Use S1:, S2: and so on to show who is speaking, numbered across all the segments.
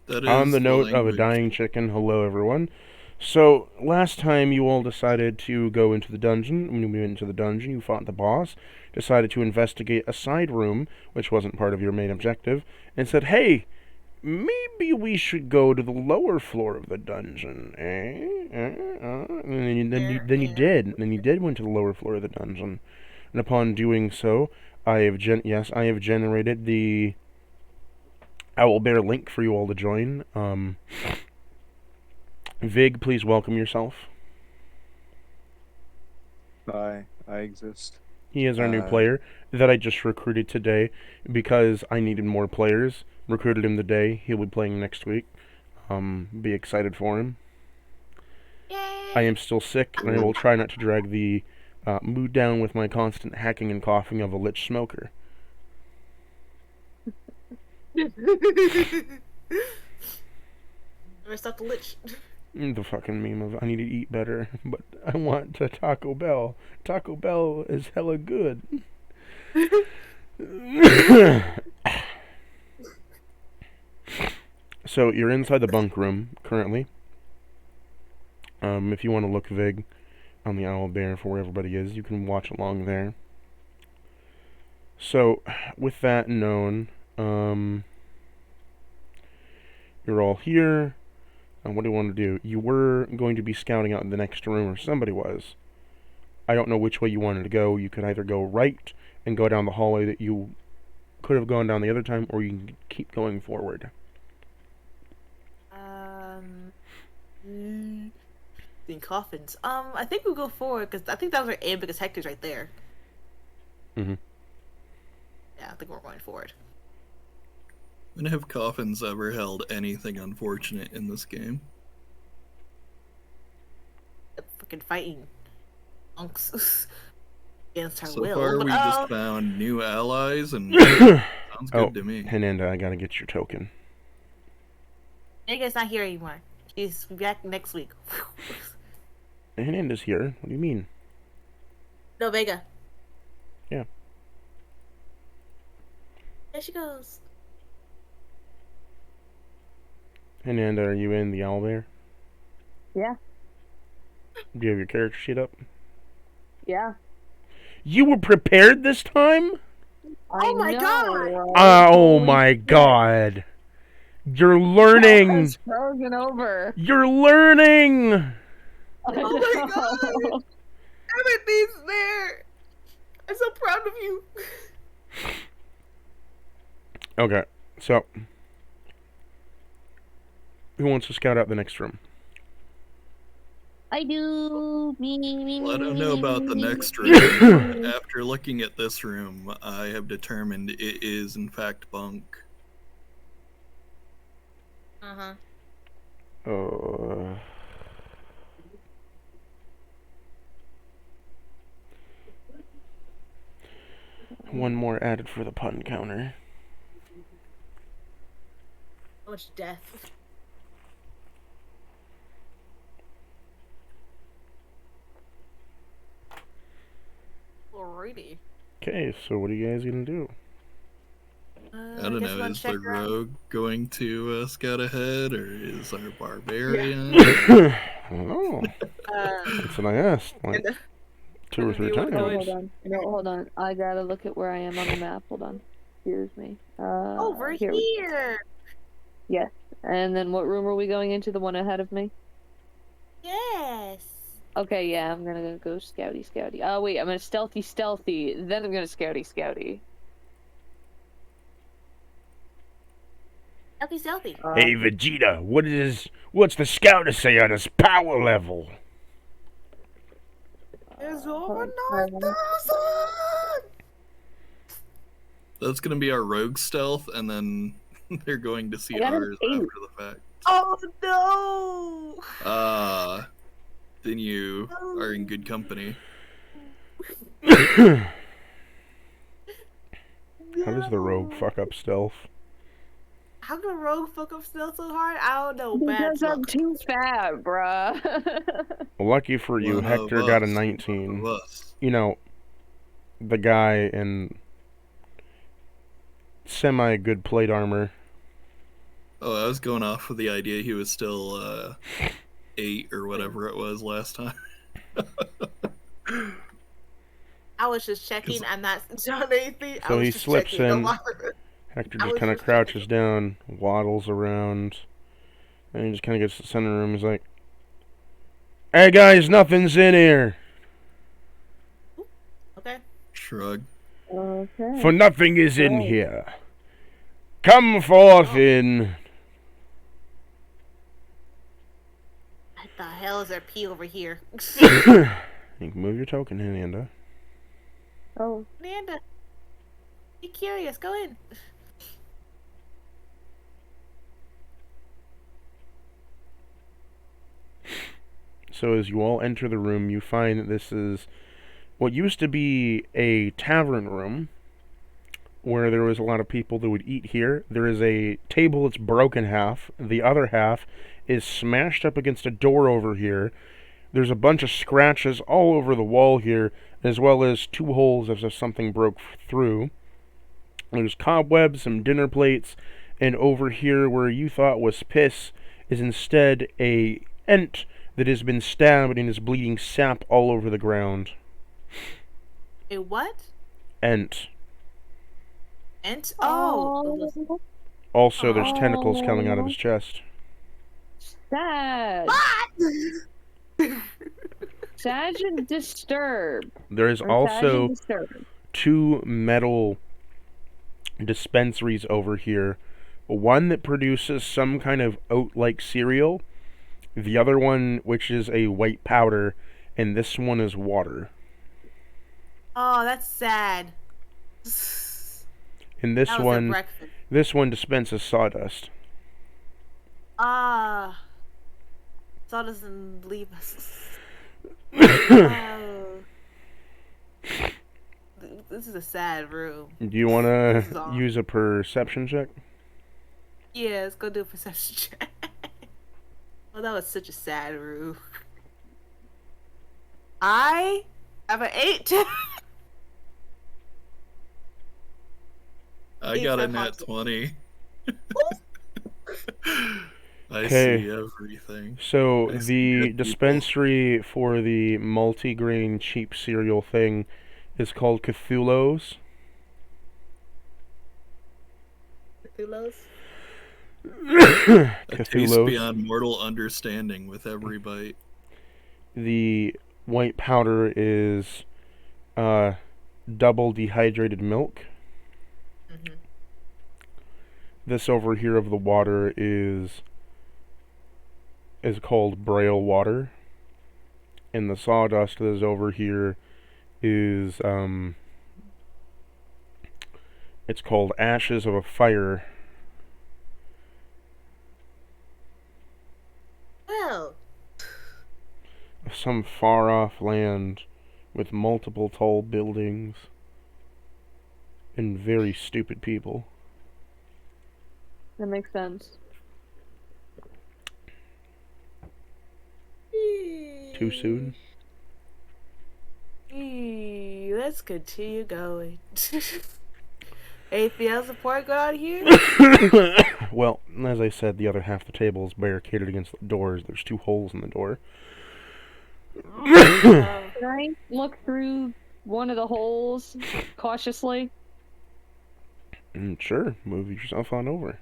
S1: That
S2: On
S1: is
S2: the
S1: the
S2: note of a
S1: language.
S2: dying chicken, hello everyone. So, last time you all decided to go into the dungeon. When you went into the dungeon, you fought the boss, decided to investigate a side room, which wasn't part of your main objective, and said, hey, maybe we should go to the lower floor of the dungeon, eh? And then you did went to the lower floor of the dungeon. And upon doing so, I have generated the Owlbear link for you all to join. Vig, please welcome yourself.
S3: Hi, I exist.
S2: He is our new player that I just recruited today because I needed more players. Recruited him today. He'll be playing next week. Be excited for him.
S4: Yay!
S2: I am still sick, and I will try not to drag the mood down with my constant hacking and coughing of a lich smoker.
S4: Stop the lich.
S2: The fucking meme of I need to eat better, but I want to Taco Bell. Taco Bell is hella good. So you're inside the bunk room currently. If you want to look Vig on the owl bear for where everybody is, you can watch along there. So, with that known, you're all here. And what do you want to do? You were going to be scouting out in the next room, or somebody was. I don't know which way you wanted to go. You could either go right and go down the hallway that you could have gone down the other time, or you can keep going forward.
S4: In coffins. I think we'll go forward because I think that was our aim because Hector's right there.
S2: Mm-hmm.
S4: Yeah, I think we're going forward.
S1: And have coffins ever held anything unfortunate in this game?
S4: Freaking fighting monks against our
S1: So
S4: will.
S1: far,
S4: But,
S1: we just found new allies, and sounds good to me.
S2: Hernanda, I gotta get your token.
S4: Mega's not here anymore. She's back next week.
S2: Hernanda's here. What do you mean?
S4: No, Vega.
S2: Yeah.
S4: There she goes.
S2: Hernanda, are you in the owlbear?
S5: Yeah.
S2: Do you have your character sheet up?
S5: Yeah.
S2: You were prepared this time?
S4: Oh my god!
S2: Oh my god! You're learning!
S5: It's frozen over.
S2: You're learning!
S4: Oh my god! Everything's there! I'm so proud of you!
S2: Okay, so who wants to scout out the next room?
S5: I do. Me.
S1: Well, I don't know about the next room. After looking at this room, I have determined it is, in fact, bunk.
S2: One more added for the pun counter.
S4: So much death. Alrighty.
S2: Okay, so what are you guys gonna do?
S1: I don't know, is the rogue going to scout ahead, or is our barbarian?
S2: I don't know. That's what I asked, like, 2 or 3 times.
S5: Hold on. No, hold on. I gotta look at where I am on the map. Hold on. Excuse me.
S4: Over here!
S5: Yes. And then what room are we going into? The one ahead of me?
S4: Yes!
S5: Okay, yeah, I'm gonna go scouty. Oh, wait, I'm gonna stealthy. Then I'm gonna scouty.
S4: Stealthy.
S2: Hey Vegeta, what's the scouter say on his power level?
S4: There's over 9,000!
S1: That's gonna be our rogue stealth, and then they're going to see
S5: I got an
S1: ours
S5: 8.
S1: after the fact.
S4: Oh no!
S1: Then you are in good company.
S2: How does the rogue fuck up stealth?
S4: How can a rogue fuck up stealth so hard? I don't know.
S5: Because
S4: Bad
S5: I'm
S4: luck.
S5: too fat, bruh.
S2: Lucky for you,
S1: One of
S2: Hector got a
S1: us.
S2: 19.
S1: One of us.
S2: You know, the guy in semi-good plate armor.
S1: Oh, I was going off with the idea he was still 8 or whatever it was last time.
S4: I was just checking. I'm not doing anything. I
S2: So
S4: was
S2: he
S4: just
S2: slips
S4: checking.
S2: in. Hector
S4: I
S2: just
S4: was
S2: kind of
S4: just
S2: crouches
S4: checking.
S2: down, waddles around, and he just kind of gets to the center room. He's like, "Hey guys, nothing's in here.
S4: Okay.
S1: Shrug.
S5: Okay.
S2: For nothing is in
S5: Right.
S2: here. Come forth
S4: Oh.
S2: in."
S4: What the hell is there pee over here?
S2: You can move your token, Amanda.
S5: Oh.
S4: Amanda, be curious. Go in.
S2: So as you all enter the room, you find that this is what used to be a tavern room, where there was a lot of people that would eat here. There is a table that's broken half. The other half is smashed up against a door over here. There's a bunch of scratches all over the wall here, as well as 2 holes as if something broke through. There's cobwebs, some dinner plates, and over here where you thought was piss is instead a ent that has been stabbed and is bleeding sap all over the ground.
S4: A what?
S2: Ent.
S4: Ent? Oh.
S2: Also, there's tentacles
S5: Oh.
S2: coming out of his chest.
S5: Sad.
S4: What?
S5: Sad and disturbed.
S2: There is
S5: Or sad
S2: also
S5: and disturbed.
S2: 2 metal dispensaries over here. One that produces some kind of oat-like cereal. The other one, which is a white powder. And this one is water.
S4: Oh, that's sad.
S2: And this
S4: That was their
S2: one,
S4: breakfast.
S2: this one dispenses sawdust.
S4: Ah. Saw doesn't leave us. Oh. This is a sad room.
S2: Do you want
S4: This is
S2: to
S4: awful.
S2: use a perception check?
S4: Yeah, let's go do a perception check. Oh, that was such a sad room. I have an 8.
S1: I got a nat 20. I see everything.
S2: So
S1: I see
S2: the
S1: dead people.
S2: dispensary for the multi-grain cheap cereal thing is called Cthulhu's.
S4: Cthulhu's?
S1: A taste
S2: Cthulhu's.
S1: beyond mortal understanding with every bite.
S2: The white powder is double dehydrated milk.
S4: Mm-hmm.
S2: This over here of the water is called braille water. And the sawdust that is over here is it's called ashes of a fire.
S4: Well,
S2: Of some far off land with multiple tall buildings and very stupid people.
S5: That makes sense.
S2: Too soon?
S4: Let's continue going. Anything else important going on here?
S2: Well, as I said, the other half of the table is barricaded against the doors. There's 2 holes in the door.
S5: Can I look through one of the holes cautiously?
S2: Sure, move yourself on over.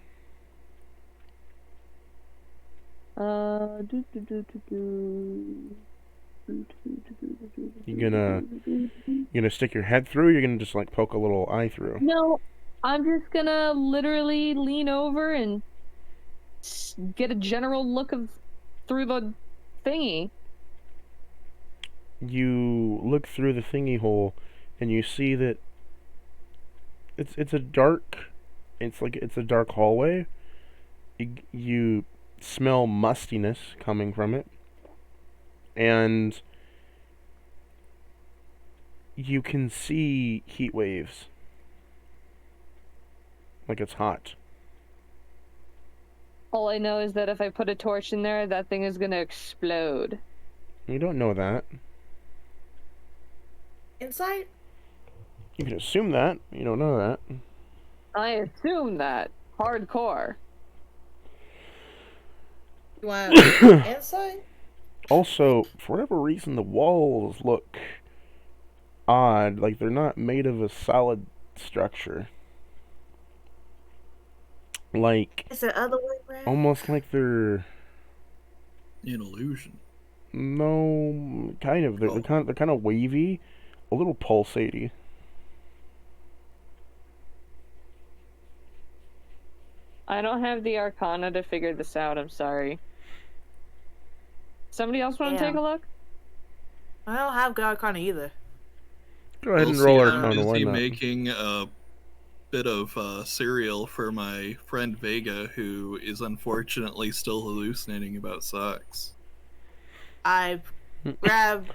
S2: You gonna stick your head through, or you gonna just like poke a little eye through?
S5: No, I'm just gonna literally lean over and get a general look through the thingy.
S2: You look through the thingy hole, and you see that it's a dark hallway. You smell mustiness coming from it, and you can see heat waves. Like it's hot.
S5: All I know is that if I put a torch in there, that thing is gonna explode.
S2: You don't know that.
S4: Inside?
S2: You can assume that. You don't know that.
S5: I assume that. Hardcore.
S4: You want insight?
S2: Also, for whatever reason, the walls look odd. Like they're not made of a solid structure. Like,
S4: Is the other way around?
S2: almost like they're...
S1: An illusion.
S2: No, kind of. They're kind of wavy, a little pulsaty.
S5: I don't have the Arcana to figure this out. I'm sorry. Somebody else want to take a look?
S4: I don't have good Arcana either.
S2: Go ahead and
S1: Also,
S2: roll
S1: I'm
S2: Arcana. Why
S1: busy
S2: not?
S1: making a bit of cereal for my friend Vega, who is unfortunately still hallucinating about socks.
S4: I grab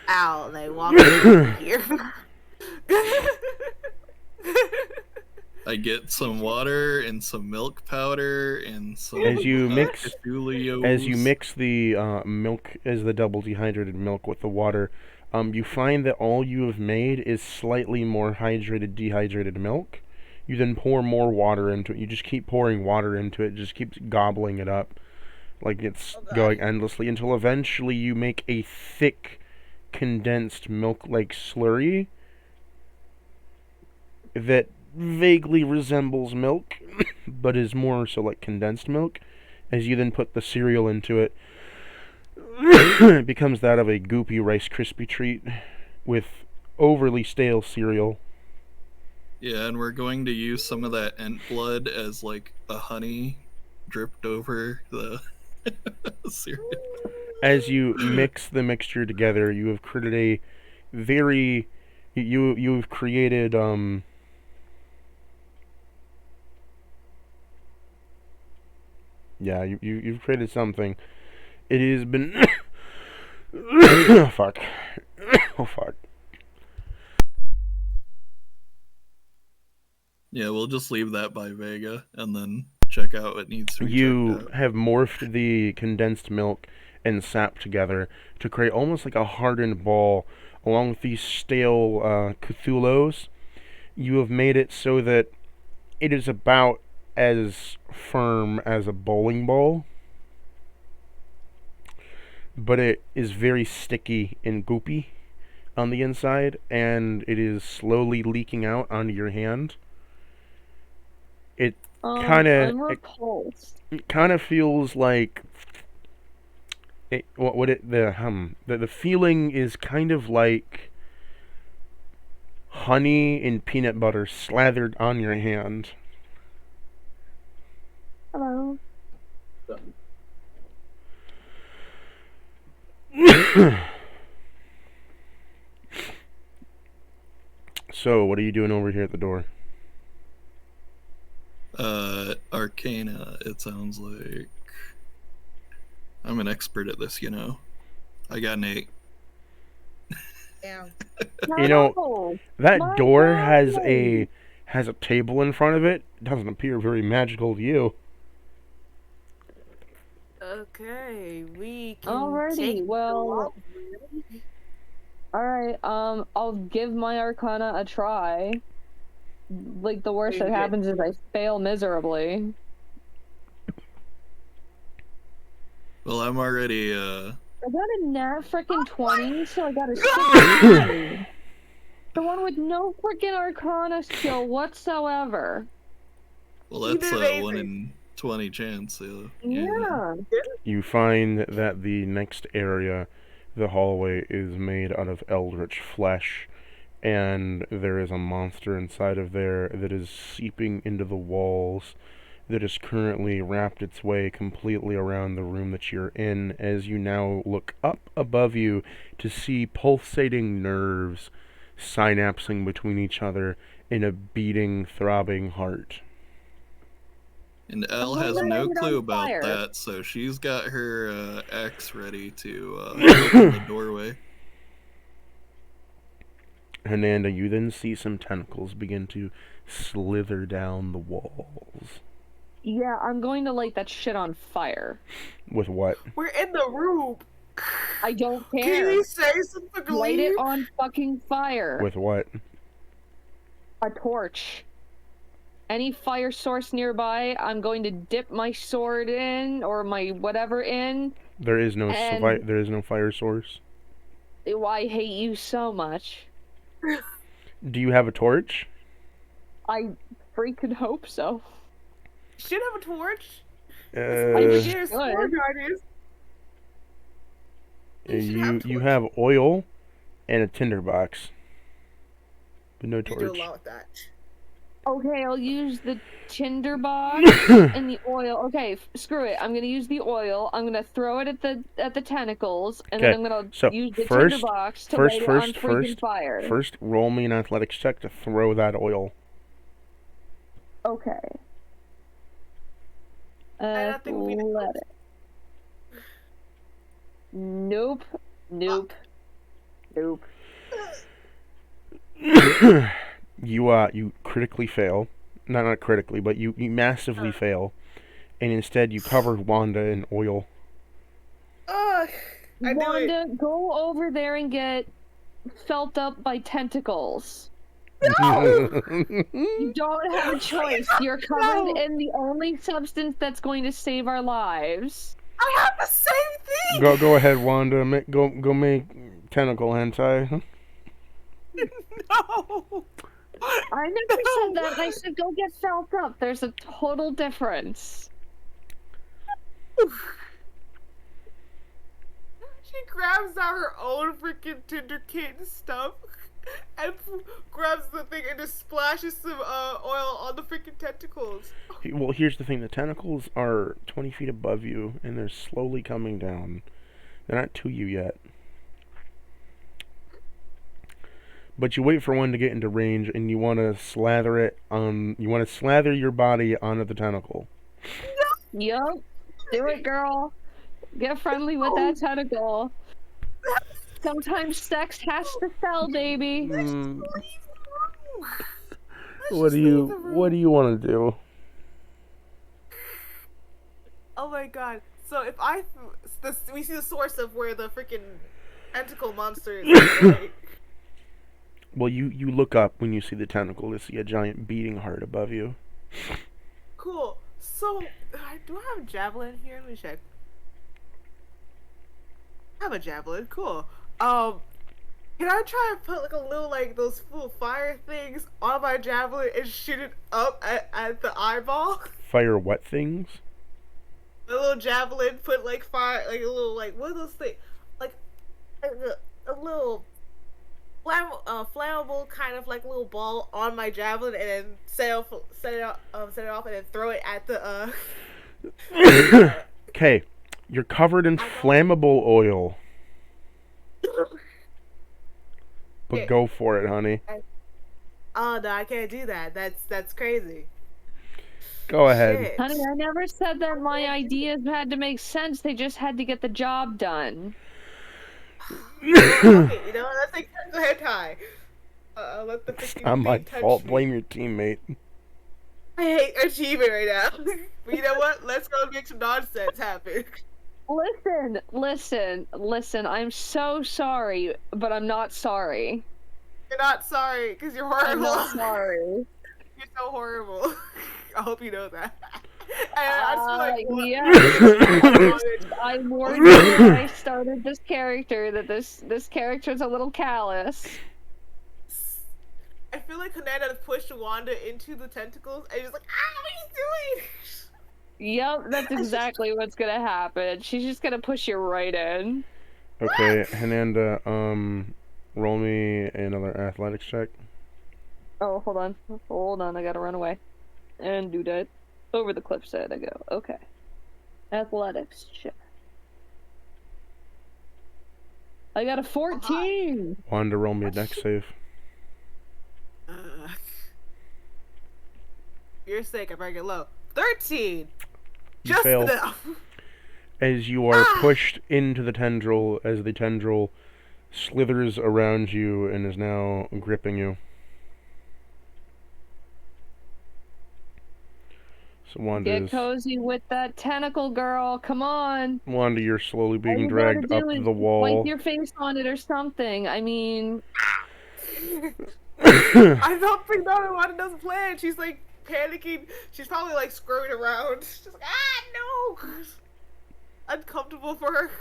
S4: Al and I walk over here.
S1: I get some water and some milk powder and some
S2: As you mix
S1: Cthulhu's.
S2: the milk, as the double dehydrated milk with the water, you find that all you have made is slightly more hydrated, dehydrated milk. You then pour more water into it. You just keep pouring water into it. It just keeps gobbling it up, like it's going endlessly until eventually you make a thick, condensed milk-like slurry that vaguely resembles milk, but is more so like condensed milk. As you then put the cereal into it, it becomes that of a goopy Rice Krispie treat with overly stale cereal.
S1: Yeah, and we're going to use some of that ant blood as like a honey dripped over the cereal.
S2: As you mix the mixture together, you have created a very... You've created, yeah, you've created something. It has been... oh, fuck. Oh, fuck.
S1: Yeah, we'll just leave that by Vega and then check out what needs to be
S2: You
S1: checked out.
S2: have morphed the condensed milk and sap together to create almost like a hardened ball along with these stale Cthulhu's. You have made it so that it is about as firm as a bowling ball, but it is very sticky and goopy on the inside, and it is slowly leaking out onto your hand. It kind
S5: I'm repulsed.
S2: of feels like the feeling is kind of like honey and peanut butter slathered on your hand.
S5: Hello.
S2: So, what are you doing over here at the door?
S1: Arcana, it sounds like. I'm an expert at this, you know. I got an 8.
S4: Damn.
S2: You know,
S5: No!
S2: that
S5: My
S2: door
S5: God!
S2: has a table in front of it. It doesn't appear very magical to you.
S4: Okay, we can
S5: Alrighty,
S4: take
S5: well... Alright, I'll give my Arcana a try. Like, the worst that happens is I fail miserably.
S1: Well, I'm already,
S5: I got a nat frickin' 20, so I got a 16. The one with no frickin' Arcana skill whatsoever.
S1: well, that's a 1 in 20 chance.
S5: Yeah.
S2: You find that the next area, the hallway, is made out of eldritch flesh, and there is a monster inside of there that is seeping into the walls, that is currently wrapped its way completely around the room that you're in, as you now look up above you to see pulsating nerves synapsing between each other in a beating, throbbing heart.
S1: And Elle has no clue about that, so she's got her axe ready to open the doorway.
S2: Hernanda, you then see some tentacles begin to slither down the walls.
S5: Yeah, I'm going to light that shit on fire.
S2: With what?
S4: We're in the room.
S5: I don't care.
S4: Can you say something?
S5: Light it on fucking fire.
S2: With what?
S5: A torch. any fire source nearby, I'm going to dip my sword in, or my whatever in.
S2: There is no
S5: And
S2: there is no fire source.
S5: I hate you so much.
S2: Do you have a torch?
S5: I freaking hope so.
S4: Should have a torch.
S2: Uh,
S4: Here's Scorn Guardians.
S2: you have oil and a tinderbox, but no
S4: You do a
S2: torch.
S4: lot with that.
S5: Okay, I'll use the tinderbox and the oil. Okay, screw it. I'm gonna use the oil. I'm gonna throw it at the tentacles, and then I'm gonna use the tinderbox to light it on freaking fire.
S2: First, roll me an athletics check to throw that oil.
S5: Okay.
S4: don't think we need
S5: Let it. Nope. Nope. Nope.
S2: You critically fail. Not critically, but you massively fail. And instead you cover Wanda in oil.
S5: Wanda, go over there and get felt up by tentacles.
S4: No!
S5: You don't have a choice. You're covered in the only substance that's going to save our lives.
S4: I have the same thing!
S2: Go ahead, Wanda. Go make tentacle hentai.
S4: No!
S5: I never said that. I said go get felt up. There's a total difference.
S4: She grabs out her own freaking Tinder kit and stuff and grabs the thing and just splashes some oil on the freaking tentacles.
S2: Well, here's the thing. The tentacles are 20 feet above you, and they're slowly coming down. They're not to you yet. But you wait for one to get into range, and you want to slather it on. You want to slather your body onto the tentacle.
S5: Yup. Do it, girl. Get friendly with that tentacle. Sometimes sex has to sell, baby.
S2: What do you want to do?
S4: Oh my god. So if we see the source of where the freaking tentacle monster is, right?
S2: Well, you look up when you see the tentacle to see a giant beating heart above you.
S4: Cool. So, do I have a javelin here? Let me check. I have a javelin. Cool. Can I try and put like a little those little fire things on my javelin and shoot it up at the eyeball?
S2: Fire what things?
S4: A little javelin, put like fire, like a little what are those things? Like a little flammable kind of like little ball on my javelin, and then set it off, and then throw it at the
S2: Okay, you're covered in flammable oil. But
S4: Okay.
S2: go for it, honey.
S4: Oh no, I can't do that. That's crazy.
S2: Go ahead.
S4: Shit.
S5: Honey, I never said that my ideas had to make sense. They just had to get the job done.
S4: Okay, you know, that's like go ahead, Ty. Let the
S2: It's
S4: freaking
S2: not my
S4: thing touch
S2: fault.
S4: me.
S2: Blame your teammate.
S4: I hate achievement right now. But you know what? Let's go make some nonsense happen.
S5: Listen. I'm so sorry, but I'm not sorry.
S4: You're not sorry, because you're
S5: I'm
S4: horrible.
S5: not sorry.
S4: You're so horrible. I hope you know that. And I just feel like,
S5: Yeah. I warned you when I started this character that this character's a little callous.
S4: I feel like Hanada pushed Wanda into the tentacles, and she's like, what are you doing?
S5: Yep, that's exactly what's gonna happen. She's just gonna push you right in.
S2: Okay, Hananda, roll me another athletics check.
S5: Oh, hold on, I gotta run away. And do that. Over the cliffside I go. Okay. Athletics check. I got a 14!
S2: Wanda, roll me a dex save.
S4: For your sake, I better get low. 13!
S2: You
S4: Just
S2: fail.
S4: enough!
S2: As you are pushed into the tendril, as the tendril slithers around you and is now gripping you. So
S5: Get cozy with that tentacle, girl. Come on.
S2: Wanda, you're slowly
S5: All
S2: being
S5: you
S2: dragged
S5: gotta
S2: up
S5: do is
S2: the wall.
S5: wipe your face on it or something. I mean...
S4: I don't think Wanda knows the plan. She's like panicking. She's probably like scurrying around. She's like, ah, no! Uncomfortable for her.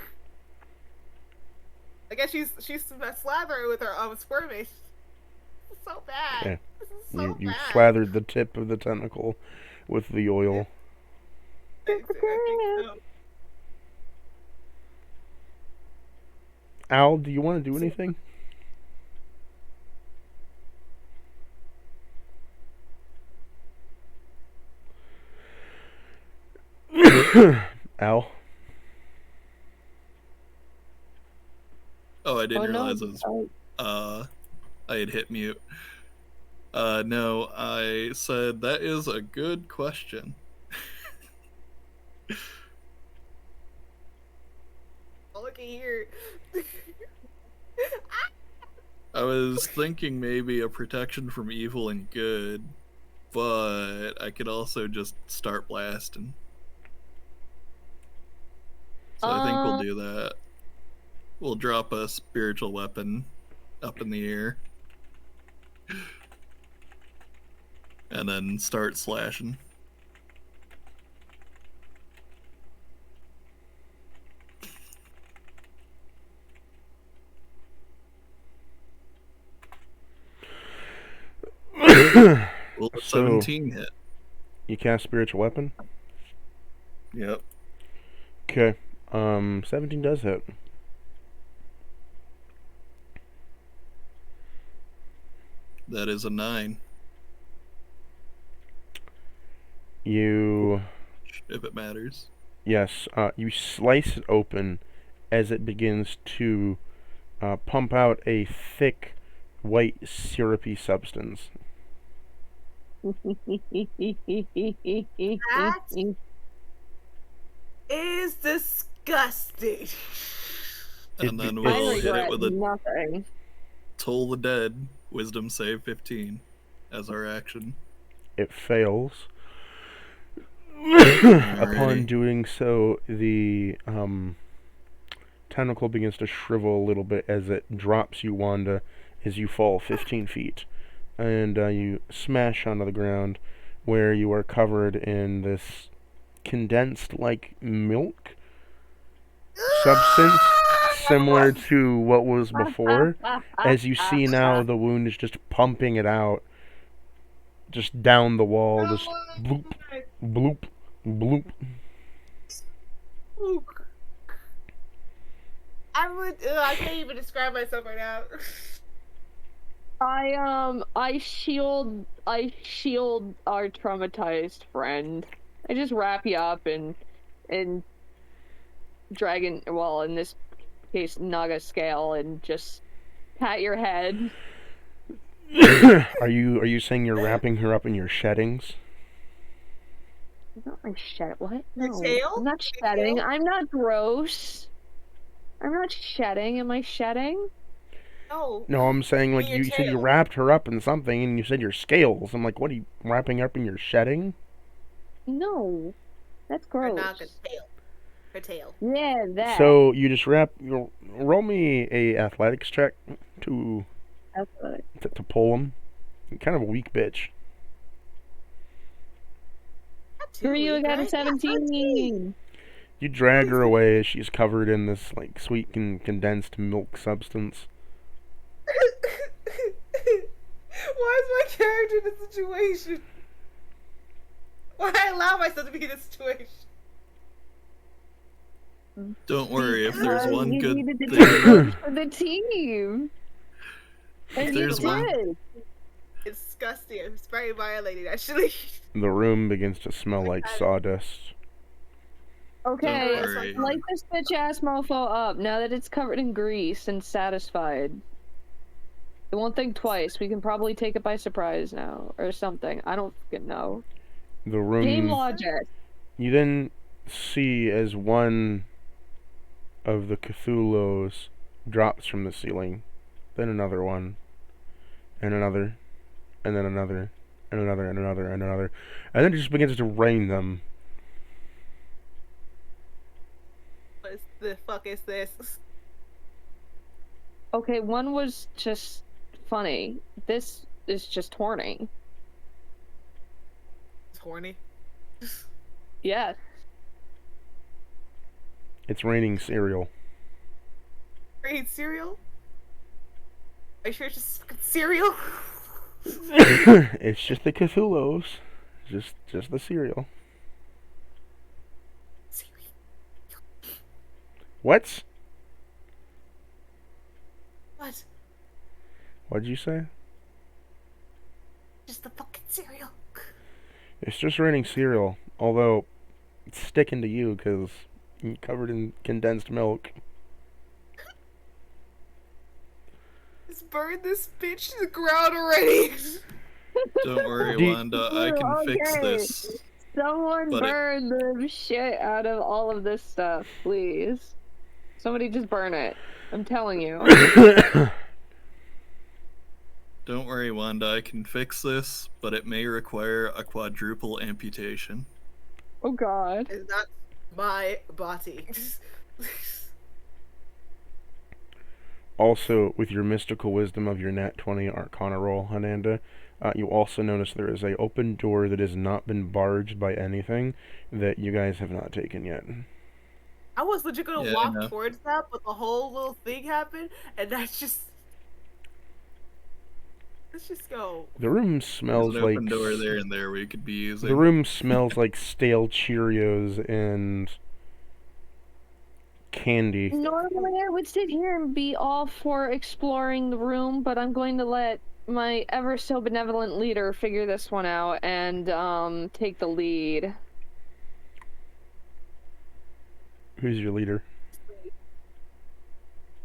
S4: I guess she's slathering with her squirmish. This is so bad.
S2: Okay.
S4: This is so
S2: You
S4: bad.
S2: slathered the tip of the tentacle with the oil.
S4: I think so.
S2: Al, do you want to do anything? Al?
S1: Oh, I didn't
S5: no.
S1: realize it was, I had hit mute. No, I said that is a good question.
S4: Oh, look at here.
S1: I was thinking maybe a protection from evil and good, but I could also just start blasting. So I think we'll do that. We'll drop a spiritual weapon up in the air. And then start slashing. Well, 17 hit.
S2: You cast spiritual weapon?
S1: Yep.
S2: Okay. 17 does hit.
S1: That is a 9.
S2: You...
S1: If it matters.
S2: Yes, you slice it open as it begins to pump out a thick, white, syrupy substance.
S4: That is disgusting.
S1: And then we'll hit it with a
S5: nothing.
S1: Toll the Dead, Wisdom save 15 as our action.
S2: It fails. Upon doing so, the tentacle begins to shrivel a little bit as it drops you, Wanda, as you fall 15 feet. And you smash onto the ground, where you are covered in this condensed, like, milk substance, similar to what was before. As you see now, the wound is just pumping it out, just down the wall, just bloop, bloop, bloop.
S4: I can't even describe myself right now.
S5: I shield our traumatized friend. I just wrap you up and dragon, well, in this case, Naga scale, and just pat your head.
S2: Are you saying you're wrapping her up in your sheddings?
S5: Not my shed. What?
S4: Your
S5: No,
S4: tail?
S5: I'm not shedding. I'm not gross. I'm not shedding. Am I shedding?
S2: No, I'm saying, like, you said you wrapped her up in something, and you said your scales. I'm like, what are you wrapping up in your shedding?
S5: No, that's gross.
S4: Her tail.
S5: Yeah, that.
S2: So you just roll me a athletics check to pull him. You're kind of a weak bitch.
S5: Screw you, I got a 17.
S2: You drag her away as she's covered in this, like, sweet and condensed milk substance.
S4: Why is my character in this situation? Why I allow myself to be in this situation?
S1: Don't worry, if there's one good thing
S5: for the team.
S1: If there's one,
S4: it's disgusting. It's very violating, actually.
S2: The room begins to smell like sawdust.
S5: Okay, light this bitch ass mofo up now that it's covered in grease and satisfied. It won't think twice. We can probably take it by surprise now, or something. I don't fucking know.
S2: The room.
S5: Game logic.
S2: You then see as one of the Cthulhu's drops from the ceiling, then another one, and another, and then another, and another, and another, and another, and then it just begins to rain them.
S4: What the fuck is this?
S5: Okay, one was just funny. This is just horny.
S4: horny?
S5: Yes.
S2: It's raining cereal.
S4: Eat cereal? Are you sure it's just fucking cereal?
S2: It's just the Cthulhu's. Just the cereal.
S4: Cereal.
S2: What?
S4: What?
S2: What'd you say?
S4: Just the fucking cereal.
S2: It's just raining cereal. Although, it's sticking to you because you're covered in condensed milk.
S4: Just burn this bitch to the ground already.
S1: Don't worry, Wanda. I can fix this.
S5: Someone
S1: But
S5: burn the shit out of all of this stuff, please. Somebody just burn it. I'm telling you.
S1: Don't worry, Wanda. I can fix this, but it may require a quadruple amputation.
S5: Oh God.
S4: It's not my body.
S2: Also, with your mystical wisdom of your nat 20 Arcana roll, Hananda, you also notice there is a open door that has not been barged by anything that you guys have not taken yet.
S4: I was legit gonna walk towards that, but the whole little thing happened, and that's just... Let's just go.
S2: The room smells like...
S1: There's an open door there and there we could be using.
S2: The room smells like stale Cheerios and... candy.
S5: Normally I would sit here and be all for exploring the room, but I'm going to let my ever so benevolent leader figure this one out and take the lead.
S2: Who's your leader?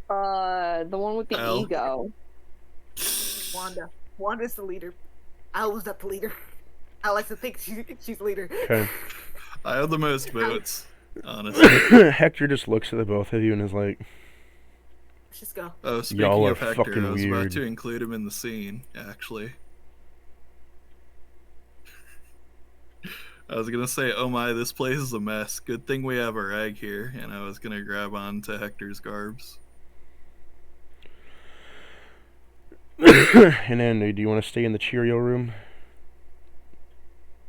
S5: The one with the ego.
S4: Wanda. Wanda's the leader. I was not the leader. I like to think she's the leader.
S2: Okay.
S1: I have the most votes, honestly.
S2: Hector just looks at the both of you and is like...
S4: Let's just go.
S1: Oh, speaking of Hector, I was about to include him in the scene, actually. I was gonna say, oh my, this place is a mess. Good thing we have a rag here, and I was gonna grab on to Hector's garbs.
S2: And then, do you want to stay in the Cheerio room?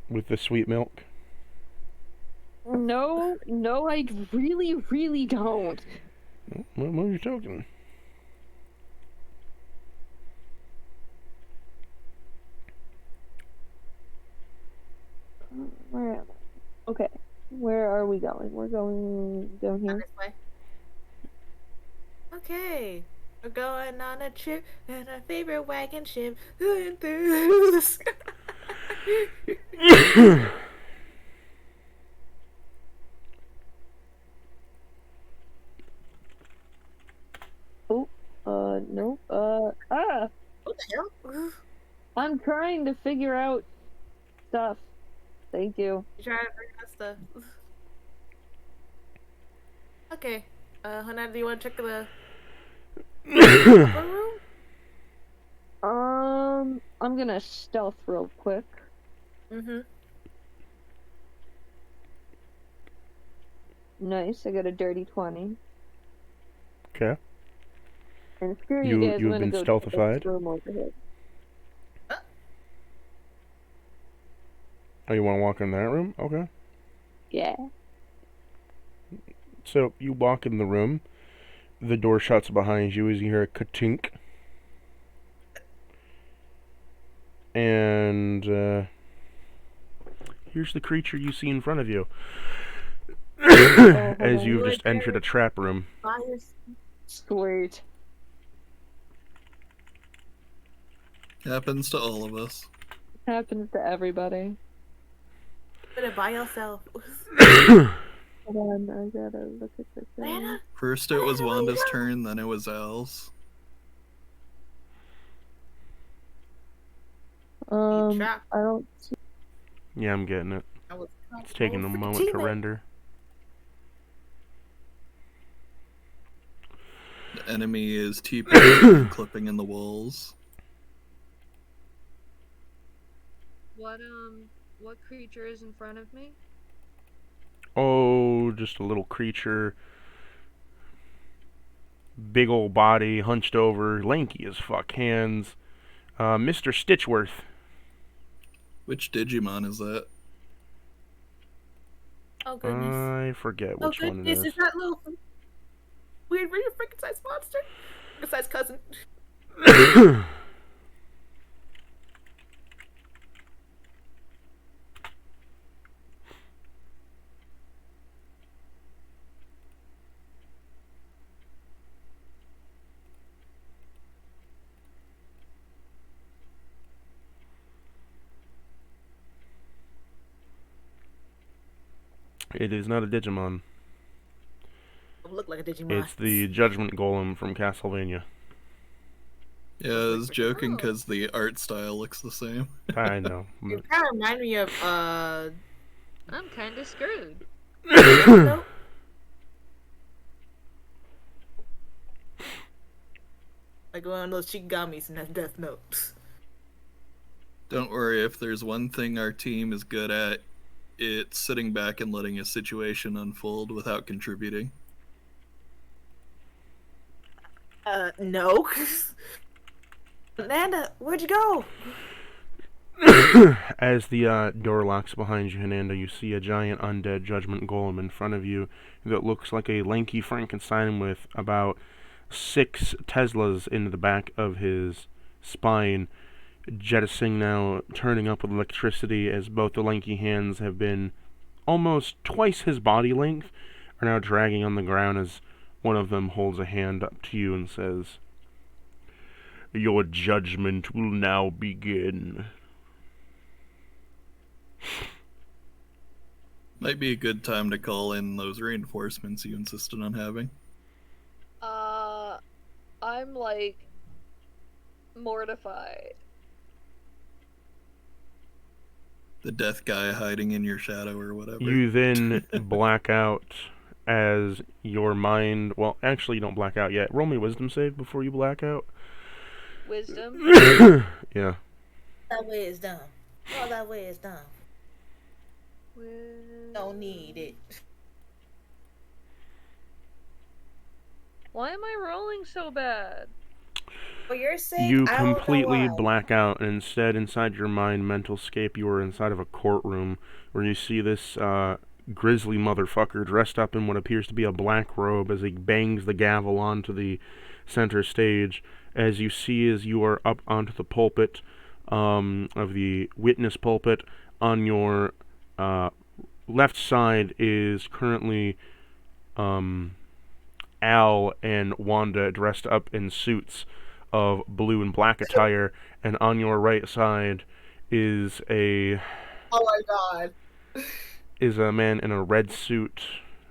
S2: With the sweet milk?
S5: No, I really, really don't.
S2: What are you talking?
S5: Where am I? Okay, where are we going? We're going down here.
S4: This way. Okay, we're going on a trip in our favorite wagon ship through the sky.
S5: No.
S4: What the hell?
S5: I'm trying to figure out stuff. Thank you.
S4: You're trying to figure out stuff. Okay. Hana, do you want to check the room?
S5: I'm gonna stealth real quick. Nice, I got a dirty 20.
S2: Okay.
S5: And screw you guys,
S2: you've been stealthified? Oh, you want to walk in that room? Okay.
S5: Yeah.
S2: So, you walk in the room. The door shuts behind you as you hear a ka-tink. And, here's the creature you see in front of you. As you've just entered a trap room.
S5: Squirt.
S1: Happens to all of us.
S5: Happens to everybody.
S4: Put it by yourself.
S5: Hold on, I gotta look at this thing.
S1: First it was Wanda's turn, then it was Al's.
S5: I don't see...
S2: Yeah, I'm getting it. It's taking a moment to render.
S1: The enemy is TPing and clipping in the walls.
S5: What creature is in front of me?
S2: Oh, just a little creature. Big old body, hunched over, lanky as fuck, hands. Mr. Stitchworth.
S1: Which Digimon is that?
S4: Oh goodness.
S2: I forget which one it is.
S4: Is that little weird freaking-sized monster? Freaking-sized cousin.
S2: It is not a Digimon.
S4: Look like a Digimon.
S2: It's the Judgment Golem from Castlevania.
S1: Yeah, I was joking because the art style looks the same.
S2: I know.
S4: It kind of reminds me of
S5: I'm kind of screwed.
S4: Like one of those Shikigamis and that's Death Note.
S1: Don't worry, if there's one thing our team is good at, it's sitting back and letting a situation unfold without contributing.
S4: No. Nanda, where'd you go?
S2: As the door locks behind you, Hananda, you see a giant undead Judgment Golem in front of you that looks like a lanky Frankenstein with about 6 Teslas into the back of his spine, jettisoning now, turning up with electricity as both the lanky hands have been almost twice his body length, are now dragging on the ground as one of them holds a hand up to you and says, "Your judgment will now begin."
S1: Might be a good time to call in those reinforcements you insisted on having.
S5: I'm like mortified.
S1: The death guy hiding in your shadow or whatever.
S2: You then black out as your mind... Well, actually, you don't black out yet. Roll me a wisdom save before you black out.
S5: Wisdom?
S2: Yeah.
S4: That way is dumb. All that way is dumb. Don't need it.
S5: Why am I rolling so bad?
S4: For your sake,
S2: You
S4: I don't know
S2: completely
S4: why.
S2: black out, and instead, inside your mind, mental scape, you are inside of a courtroom where you see this grisly motherfucker dressed up in what appears to be a black robe as he bangs the gavel onto the center stage. As you see, as you are up onto the pulpit of the witness pulpit, on your left side is currently Al and Wanda dressed up in suits of blue and black attire, and on your right side is a
S4: Oh my god.
S2: man in a red suit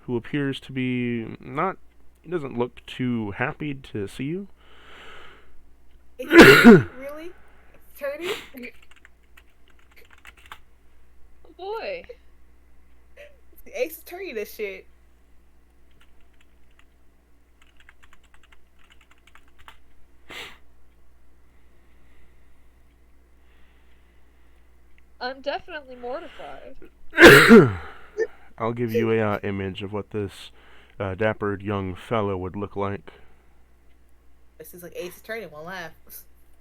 S2: who appears to be not... He doesn't look too happy to see you.
S4: Really? Attorney?
S5: Oh boy.
S4: The Ace Attorney this shit.
S5: I'm definitely mortified.
S2: I'll give you a image of what this dappered young fellow would look like.
S4: This is like Ace Attorney, one laugh.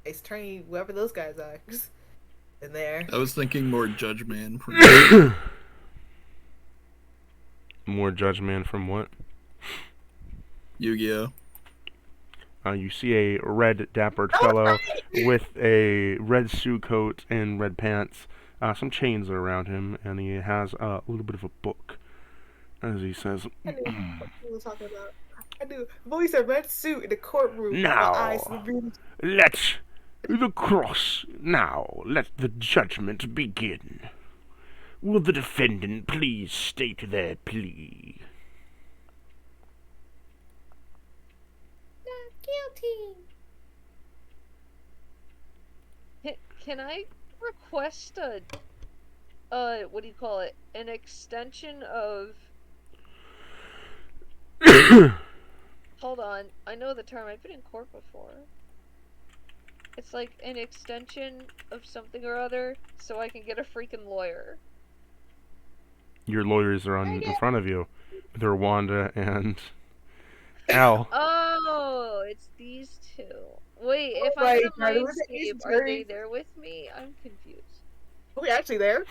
S4: Ace Attorney, whoever those guys are. In there.
S1: I was thinking more Judge Man from
S2: More Judge Man from what?
S1: Yu-Gi-Oh!
S2: You see a red dappered fellow with a red suit coat and red pants. Some chains are around him, and he has a little bit of a book. As he says,
S4: I knew what he was talking about. I knew. Boy said red suit in the courtroom.
S2: Now, let the cross. Now, let the judgment begin. Will the defendant please state their plea?
S4: Guilty.
S5: Can I request a what do you call it? An extension of Hold on, I know the term. I've been in court before. It's like an extension of something or other so I can get a freaking lawyer.
S2: Your lawyers are in front of you. They're Wanda and Al.
S5: Oh, it's these two. Wait, if I'm in a mindscape, are they there with me? I'm confused.
S4: Are we actually there?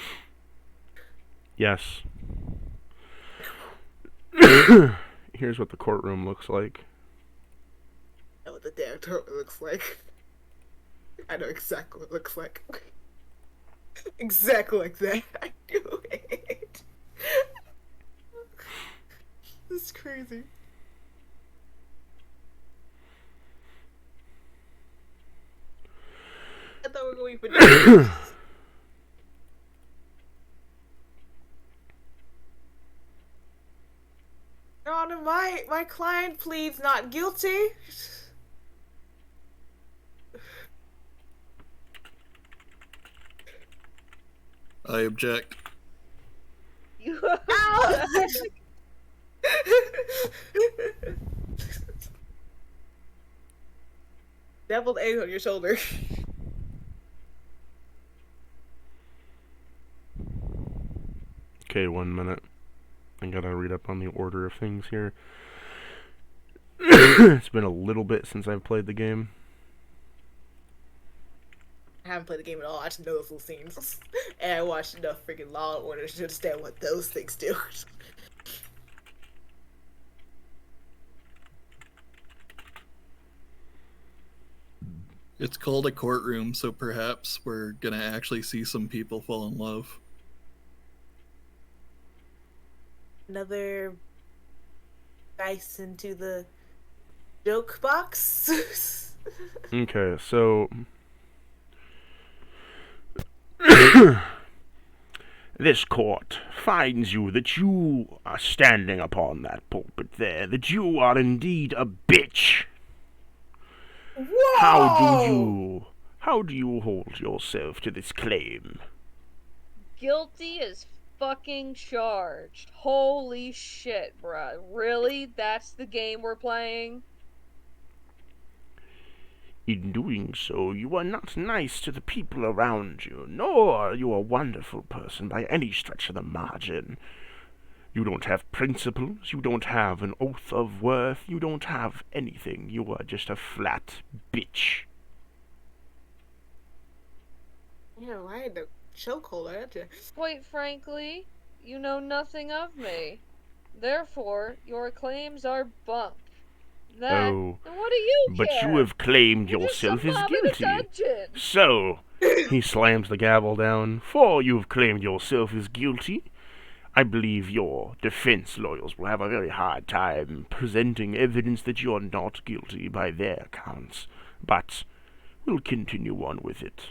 S2: Yes. Here's what the courtroom looks like.
S4: I know what the damn courtroom looks like. I know exactly what it looks like. Exactly like that. I knew it. This is crazy. I thought we were going for dinner. Your Honor, my client pleads not guilty.
S1: I object.
S5: You
S4: Deviled egg on your shoulder.
S2: Okay, 1 minute. I gotta read up on the order of things here. It's been a little bit since I've played the game.
S4: I haven't played the game at all. I just know those little scenes. And I watched enough freaking Law and Order to understand what those things do.
S1: It's called a courtroom, so perhaps we're gonna actually see some people fall in love.
S4: Another dice into the joke box.
S2: Okay, so... This court finds you that you are standing upon that pulpit there, that you are indeed a bitch.
S4: Whoa!
S2: How do you hold yourself to this claim?
S5: guilty as fucking charged. Holy shit, bruh. Really? That's the game we're playing?
S2: In doing so, you are not nice to the people around you, nor are you a wonderful person by any stretch of the margin. You don't have principles, you don't have an oath of worth, you don't have anything. You are just a flat bitch.
S4: Yeah, right. The chokehold, aren't you?
S5: Quite frankly, you know nothing of me. Therefore, your claims are bunk. That,
S2: Oh,
S5: and what do you
S2: but
S5: care?
S2: you have claimed
S5: You're
S2: yourself
S5: just
S2: as
S5: some mob in a
S2: guilty.
S5: dungeon.
S2: So, he slams the gavel down, for you have claimed yourself as guilty. I believe your defense lawyers will have a very hard time presenting evidence that you're not guilty by their accounts, but we'll continue on with it.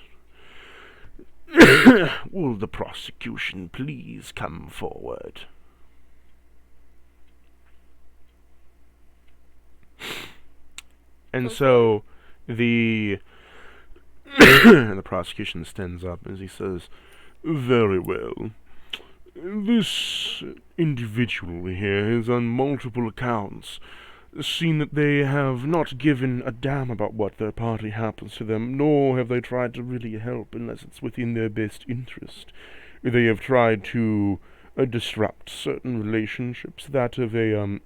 S2: Will the prosecution please come forward? And so, the prosecution stands up as he says, "Very well. This individual here has on multiple accounts seen that they have not given a damn about what their party happens to them, nor have they tried to really help unless it's within their best interest. They have tried to disrupt certain relationships, that of a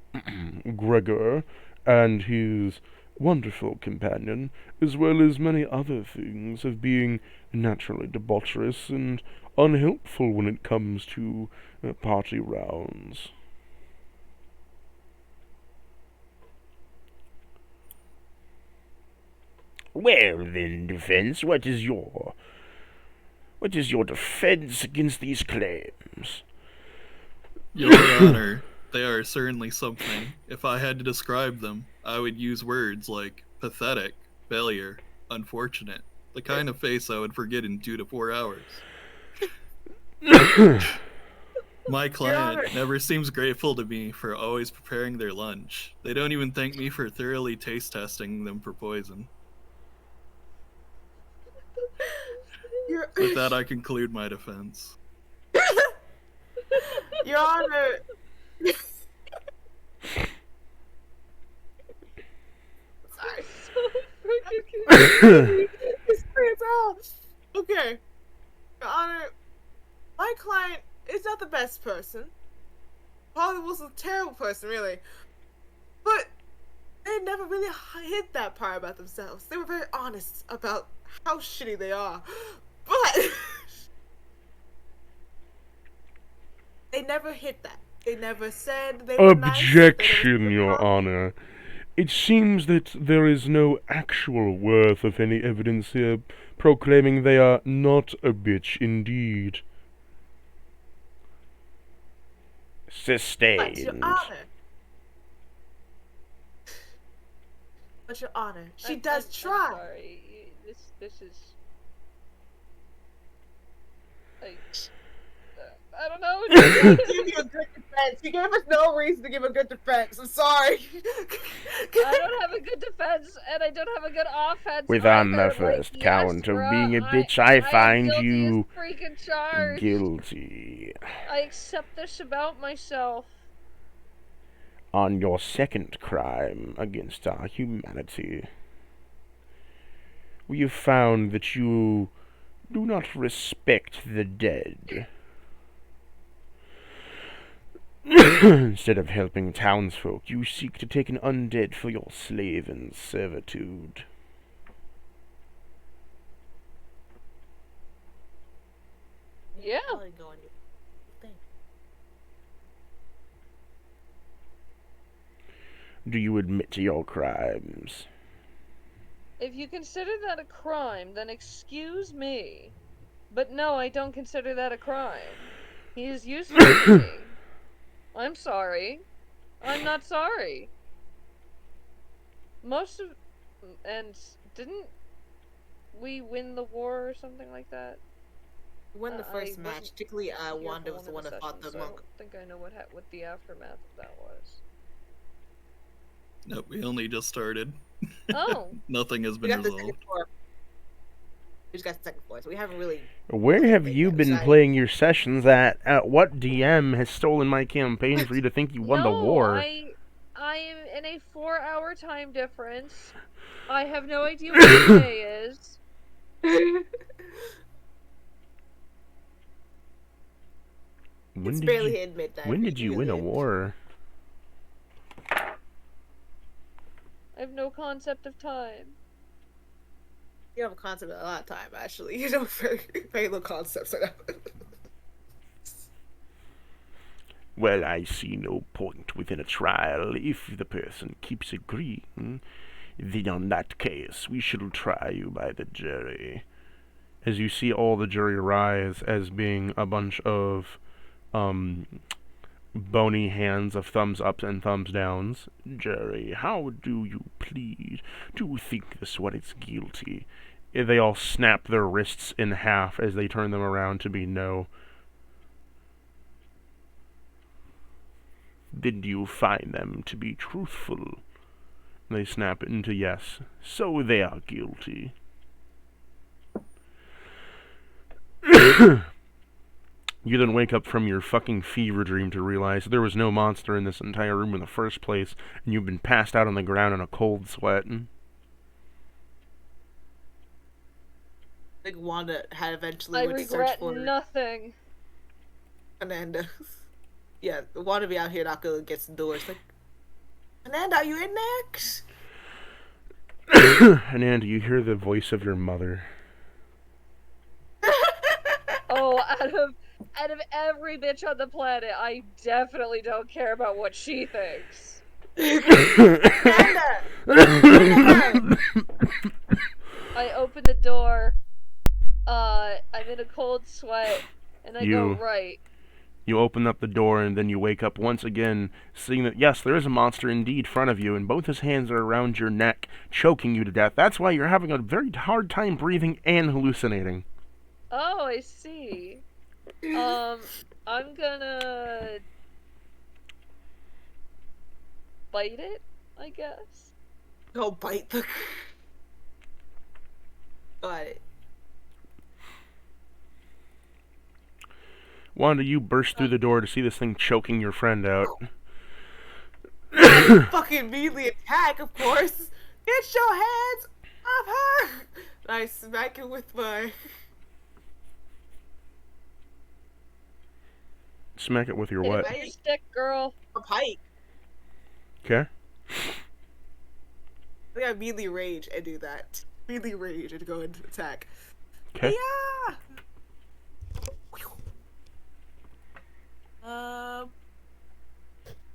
S2: Gregor and his wonderful companion, as well as many other things of being naturally debaucherous and unhelpful when it comes to party rounds." Well then, defense, what is your defense against these claims?
S1: Your Honor, they are certainly something. If I had to describe them, I would use words like pathetic, failure, unfortunate. The kind of face I would forget in 2 to 4 hours. My client never seems grateful to me for always preparing their lunch. They don't even thank me for thoroughly taste testing them for poison. With that, I conclude my defense.
S4: Your Honor. Sorry.
S5: So freaking
S4: It's crazy as hell. Okay. Your Honor, my client is not the best person. Probably was a terrible person, really. But they never really hid that part about themselves. They were very honest about how shitty they are. But they never hid that. They never said they were nice.
S2: Objection, Your Honor. It seems that there is no actual worth of any evidence here proclaiming they are not a bitch indeed. Sustained.
S4: But Your Honor. But Your Honor, she does try.
S5: I'm sorry. This is... Like... I don't know.
S4: He gave you a good defense. He gave us no reason to give a good defense. I'm sorry.
S5: I don't have a good defense, and I don't have a good offense.
S2: With on the first count of being a bitch, I find you guilty.
S5: I accept this about myself.
S2: On your second crime against our humanity, we have found that you do not respect the dead. Instead of helping townsfolk, you seek to take an undead for your slave and servitude.
S5: Yeah.
S2: Do you admit to your crimes?
S5: If you consider that a crime, then excuse me. But no, I don't consider that a crime. He is useful to me. I'm sorry. I'm not sorry. And didn't we win the war or something like that?
S4: Win the first match. Particularly, Wanda was the one that fought the monk.
S5: I don't think I know what the aftermath of that was.
S1: No, we only just started.
S5: Oh.
S1: Nothing has been resolved.
S4: We just got the second floor, so we haven't really...
S2: Where have you been playing your sessions at? What DM has stolen my campaign for you to think you won the war?
S5: I am in a 4-hour time difference. I have no idea what the day is.
S4: It's barely hit midnight.
S2: When did you win a war?
S5: I have no concept of time.
S4: You have a concept of a lot of time, actually. You know, very little concepts of that.
S2: Well, I see no point within a trial if the person keeps agreeing. Then in that case, we shall try you by the jury. As you see all the jury rise as being a bunch of, bony hands of thumbs ups and thumbs downs. Jury, how do you plead? Do you think this one is guilty? They all snap their wrists in half as they turn them around to be no. Did you find them to be truthful? They snap it into yes. So they are guilty. You then wake up from your fucking fever dream to realize there was no monster in this entire room in the first place, and you've been passed out on the ground in a cold sweat.
S4: I think Wanda had eventually went to search for
S5: nothing.
S4: Ananda. Yeah, Wanda be out here knocking against the doors like, Ananda, are you in there?
S2: Ananda, you hear the voice of your mother.
S5: Oh, out of every bitch on the planet, I definitely don't care about what she thinks.
S4: Ananda!
S5: I open the door. I'm in a cold sweat, and I go right.
S2: You open up the door, and then you wake up once again, seeing that, yes, there is a monster indeed in front of you, and both his hands are around your neck, choking you to death. That's why you're having a very hard time breathing and hallucinating.
S5: Oh, I see. I'm gonna... bite it, I guess?
S4: Go bite the... Got it.
S2: Wanda, you burst through the door to see this thing choking your friend out.
S4: Fucking immediately attack, of course. Get your hands off her. I smack it with my...
S2: Smack it with your what?
S5: Stick, girl.
S4: A pike.
S2: Okay.
S4: I gotta immediately rage and do that. Immediately rage and go and attack.
S2: Okay.
S4: Yeah.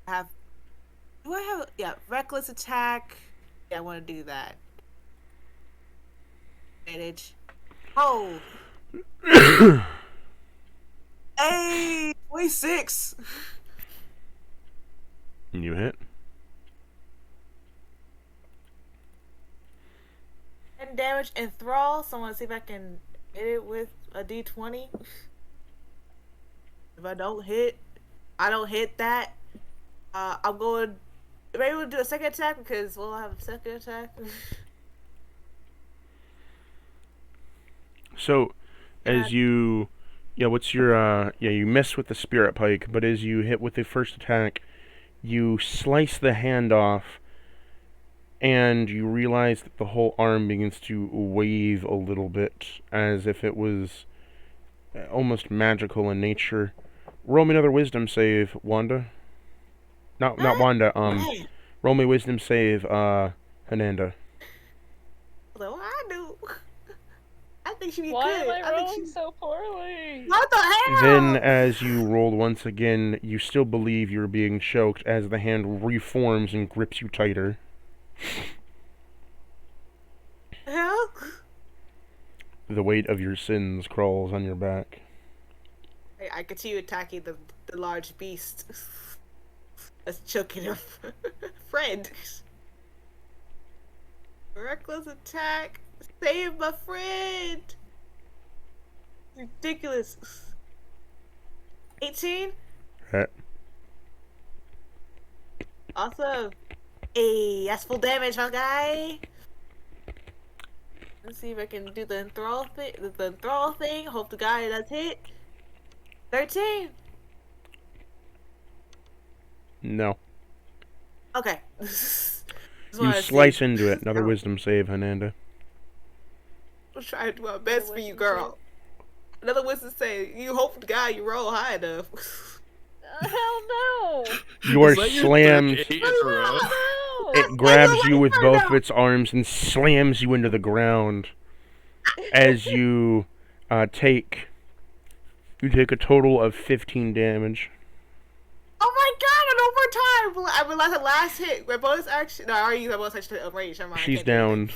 S4: Do I have? Yeah, reckless attack. Yeah, I want to do that. Advantage. Oh. Hey, 26.
S2: You hit.
S4: 10 damage enthrall. So I want to see if I can hit it with a d20. If I don't hit that. I'm going. Maybe we'll do a second attack because we'll have a second attack.
S2: So, as you, what's your, you miss with the spirit pike, but as you hit with the first attack, you slice the hand off, and you realize that the whole arm begins to wave a little bit, as if it was almost magical in nature. Roll me another wisdom save, Wanda. Not Wanda, roll me wisdom save, Hananda.
S4: What do I do? I think she'd be
S5: Why
S4: good.
S5: am I rolling so poorly?
S4: What the hell?
S2: Then, as you rolled once again, you still believe you're being choked as the hand reforms and grips you tighter.
S4: Hell?
S2: The weight of your sins crawls on your back.
S4: I continue attacking the large beast that's choking a friend. Reckless attack. Save my friend. Ridiculous. 18.
S2: Right.
S4: Awesome. Hey, that's full damage, my guy. Let's see if I can do the enthrall thing. The enthrall thing. Hope the guy does hit. 13.
S2: No.
S4: Okay.
S2: You slice into it. Another wisdom save, Hananda.
S4: I'm trying to do my best for you, girl. Another wisdom save. You hope the guy you roll high enough.
S5: Hell no!
S2: You are slammed.
S5: No!
S2: It grabs you with both of its arms and slams you into the ground. As you take a total of 15 damage.
S4: Oh my god, an overtime! I realized the last hit, my bonus action. No, I already used my bonus action to range. Never mind.
S2: She's down.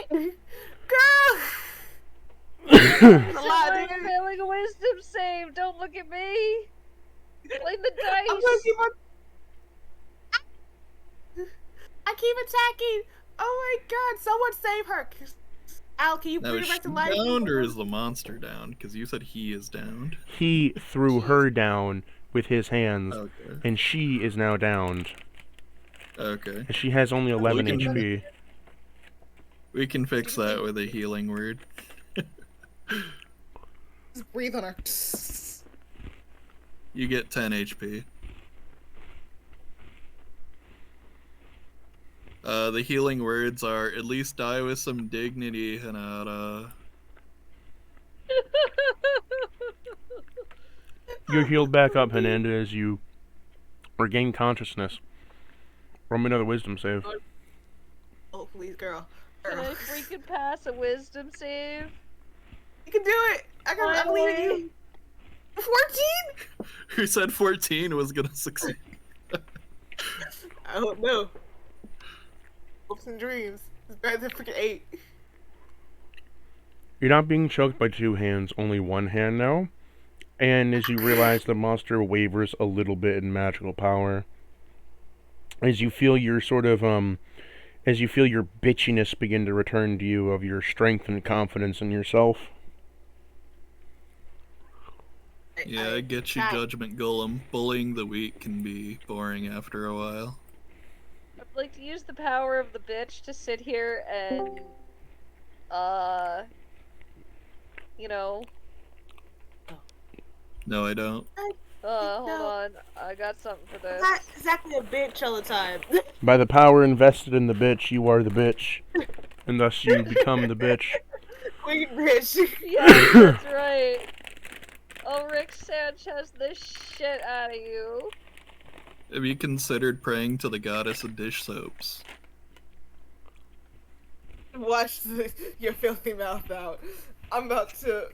S4: Girl!
S5: I'm failing a wisdom save. Don't look at me. Play the dice.
S4: I keep attacking. Oh my god, someone save her. Al, can you bring her back to life?
S1: Downed or is the monster down? Because you said he is downed.
S2: He threw her down with his hands, and she is now downed.
S1: Okay.
S2: And she has only 11 HP.
S1: We can fix that with a healing word.
S4: Just breathe on her.
S1: You get 10 HP. The healing words are, at least die with some dignity, Hinata.
S2: You're healed back up, Hananda, as you regain consciousness. Roll me another wisdom save.
S4: Oh, please, girl.
S5: Can I freaking pass a wisdom save?
S4: You can do it! I believe in you! 14?!
S1: Who said 14 was gonna succeed?
S4: I don't know. Hopes and dreams. It's better than freaking 8.
S2: You're not being choked by two hands, only one hand now. And as you realize the monster wavers a little bit in magical power, as you feel your sort of, as you feel your bitchiness begin to return to you of your strength and confidence in yourself.
S1: Yeah, I get you, Judgment Golem. Bullying the weak can be boring after a while.
S5: I'd like to use the power of the bitch to sit here and, you know...
S1: No, I don't.
S5: Hold on. I got something for this.
S4: Not exactly a bitch all the time.
S2: By the power invested in the bitch, you are the bitch. And thus you become the bitch.
S4: Queen bitch.
S5: Yes, that's right. I'll Rick Sanchez this shit out of you.
S1: Have you considered praying to the goddess of dish soaps?
S4: Watch your filthy mouth out. I'm about to...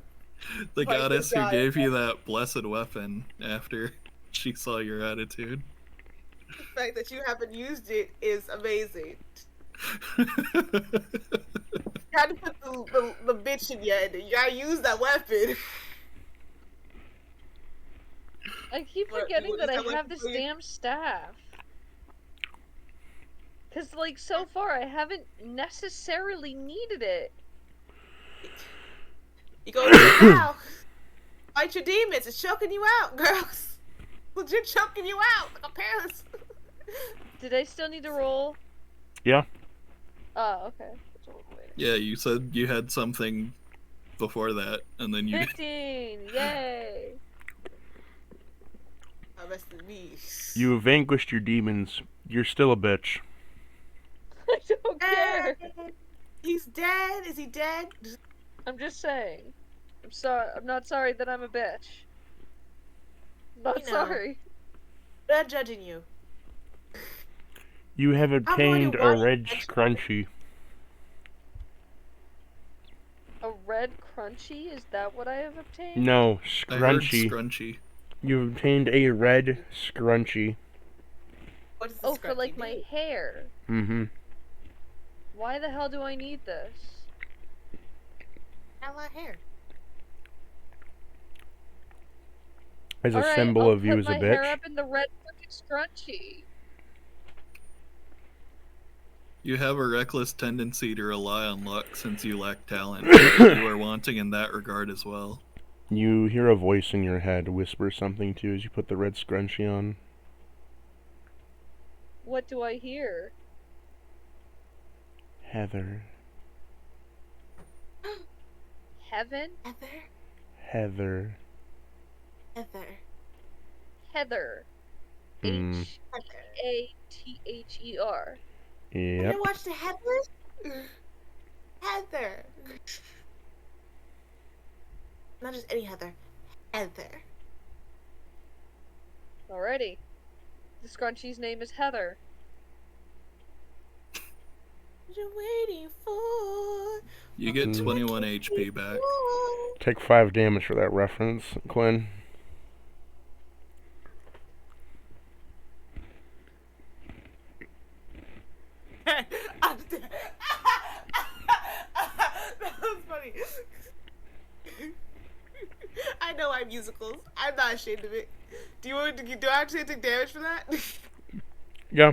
S1: The goddess who gave you that blessed weapon after She saw your attitude.
S4: The fact that you haven't used it is amazing. You had to put the bitch in your head. You gotta use that weapon.
S6: I keep
S4: What,
S6: forgetting
S4: you
S6: that I
S4: use that
S6: have
S4: weapon
S6: this
S4: for your-
S6: damn staff. Cause like so far I haven't necessarily needed it.
S4: You go use it now. Fight your demons. It's choking you out, girls. Legit choking you out like a parasite.
S6: Did I still need to roll?
S2: Yeah.
S6: Oh, okay. That's what we're waiting.
S1: Yeah, you said you had something before that, and then you
S6: 15! Yay!
S4: Rest in me.
S2: You have vanquished your demons. You're still a bitch.
S6: I don't care.
S4: He's dead. Is he dead?
S6: I'm just saying. I'm sorry. I'm not sorry that I'm a bitch. Not
S4: You know.
S6: sorry.
S4: I'm not judging you.
S2: You have obtained a
S4: wondering why
S2: red
S4: you mentioned
S2: scrunchie.
S6: A red crunchy? Is that what I have obtained?
S2: No,
S1: I heard
S2: scrunchie.
S1: scrunchy.
S2: You've obtained a red scrunchie.
S4: What is the
S6: Oh, for like
S4: scrunchy
S6: my
S4: do?
S6: hair.
S2: Mm-hmm.
S6: Why the hell do I need this?
S4: I like hair.
S2: As a
S6: Alright,
S2: symbol
S6: I'll
S2: of you
S6: put
S2: as a
S6: my hair
S2: bitch.
S6: up in the red fucking scrunchie.
S1: You have a reckless tendency to rely on luck since you lack talent. You are wanting in that regard as well.
S2: You hear a voice in your head whisper something to you as you put the red scrunchie on.
S6: What do I hear?
S2: Heather.
S6: Heaven?
S4: Heather.
S2: Heather.
S4: Heather.
S6: Heather.
S2: Mm.
S6: H-A-T-H-E-R.
S4: Have
S2: Yep.
S4: you watched the Heathers? Heather. Not just any Heather. Heather.
S6: Alrighty. The scrunchie's name is Heather.
S4: What you waiting for?
S1: You get 21 HP back.
S2: Take 5 damage for that reference, Quinn.
S4: That was funny. I know I'm musicals. I'm not ashamed of it. Do I actually take damage for that?
S2: Yeah.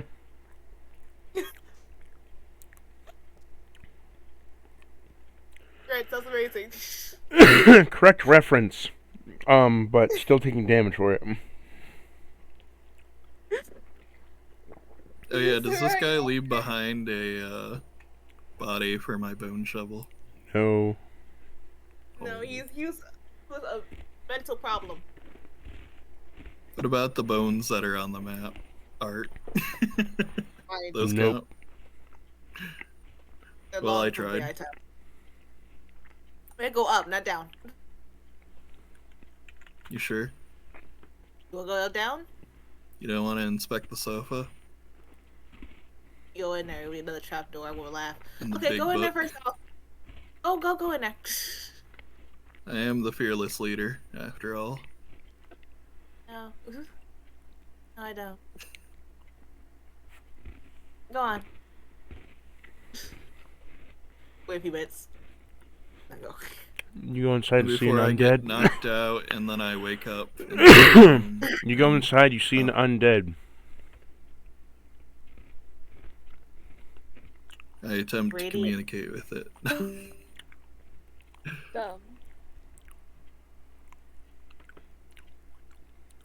S4: Great, sounds amazing.
S2: Correct reference. But still taking damage for it.
S1: Oh yeah, does this guy leave behind a body for my bone shovel?
S2: No.
S4: No, he was a mental problem.
S1: What about the bones that are on the map? Art.
S4: Fine.
S1: Those
S2: Nope.
S1: count? Well, I tried.
S4: We're gonna go up, not down.
S1: You sure?
S4: You wanna go down?
S1: You don't want to inspect the sofa?
S4: You go in there. We another trap door. I will laugh.
S1: And the
S4: Okay,
S1: big
S4: go in there
S1: book?
S4: first. Go in there.
S1: I am the fearless leader, after all.
S4: No. No, I don't. Go on. Wait a few minutes. I go.
S2: You go inside to see an
S1: Before I get
S2: undead.
S1: knocked out, and then I wake up. And
S2: You go inside, you see an undead.
S1: I attempt to
S4: Brady.
S1: communicate with it.
S6: Dumb.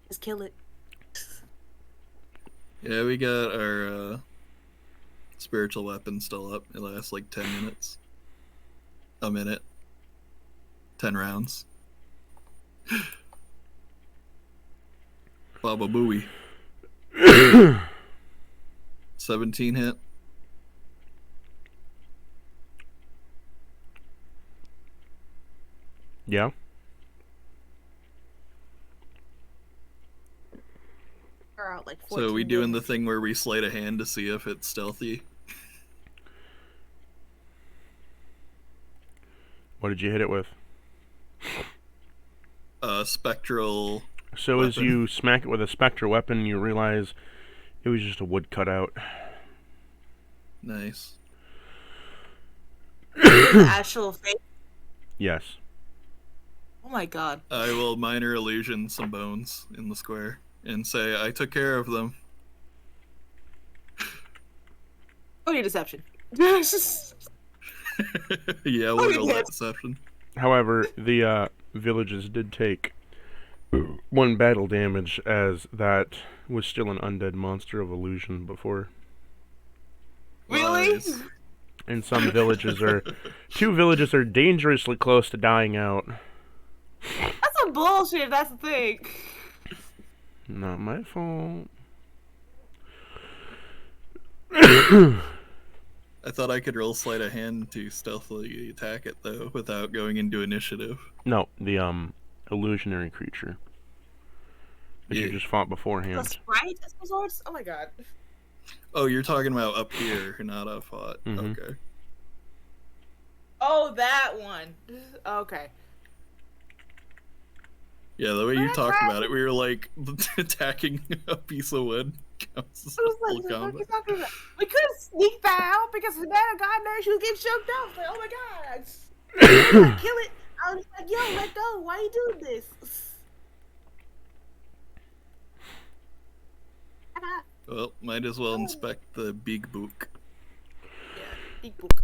S4: Just kill it.
S1: Yeah, we got our spiritual weapon still up. It lasts like 10 minutes. A minute. 10 rounds. Baba Booey. 17 hit.
S2: Yeah.
S4: Are out like
S1: So are we
S4: 14
S1: doing the
S4: minutes.
S1: thing where we sleight a hand to see if it's stealthy?
S2: What did you hit it with?
S1: Spectral
S2: So as you smack it with a spectre weapon, you realize it was just a wood cutout.
S1: Nice.
S4: The actual face.
S2: Yes.
S4: Oh my god.
S1: I will minor illusion some bones in the square and say I took care of them.
S4: Oh, your deception.
S1: Yeah, we'll roll
S4: yeah.
S1: that deception.
S2: However, the villages did take 1 battle damage, as that was still an undead monster of illusion before.
S4: Really?
S1: Lies.
S2: And some villages are... 2 villages are dangerously close to dying out.
S4: That's some bullshit, that's the thing.
S2: Not my fault.
S1: I thought I could roll sleight of hand to stealthily attack it, though, without going into initiative.
S2: No, the illusionary creature that you just fought beforehand.
S4: The sprite of some sorts? Oh my god.
S1: Oh, you're talking about up here, not up fought.
S2: Mhm.
S1: Okay.
S4: Oh, that one. Okay.
S1: Yeah, the way you
S4: That's
S1: talked
S4: right.
S1: about it, we were like attacking a piece of wood. Counts as
S4: I was
S1: full
S4: like, what the fuck
S1: combat.
S4: you talking about? We couldn't sneak that out because the man got there, she was getting choked up. Like, oh my god. I kill it. I was like, yo, let go. Why you doing this?
S1: Well, might as well inspect the big book.
S4: Yeah, big book.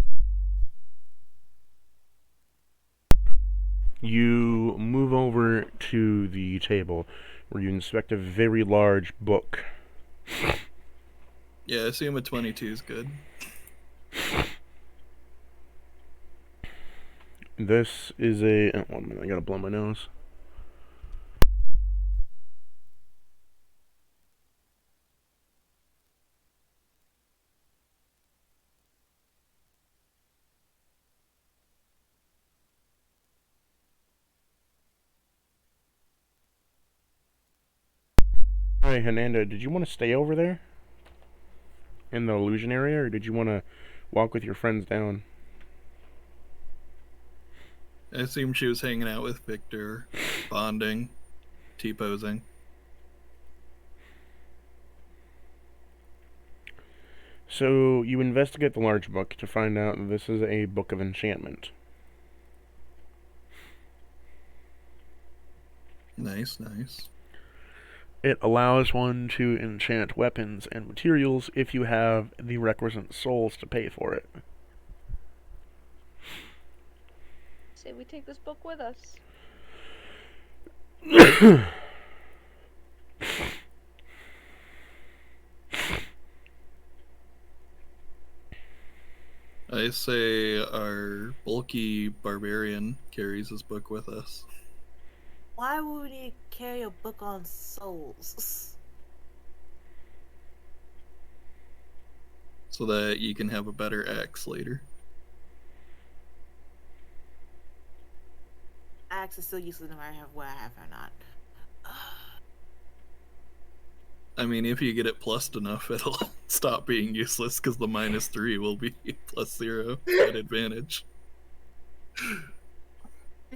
S2: You move over to the table, where you inspect a very large book.
S1: Yeah, I assume a 22 is good.
S2: This is a... Oh, 1 minute, I gotta blow my nose. Alright, Hernando, did you want to stay over there? In the illusion area, or did you want to walk with your friends down?
S1: I assume she was hanging out with Victor, bonding, T-posing.
S2: So, you investigate the large book to find out that this is a book of enchantment.
S1: Nice, nice.
S2: It allows one to enchant weapons and materials if you have the requisite souls to pay for it.
S6: Say we take this book with us.
S1: I say our bulky barbarian carries his book with us.
S4: Why would we need to carry a book on souls?
S1: So that you can have a better axe later.
S4: Axe is still useless no matter what I have or not.
S1: I mean, if you get it plussed enough, it'll stop being useless because the -3 will be +0 at advantage.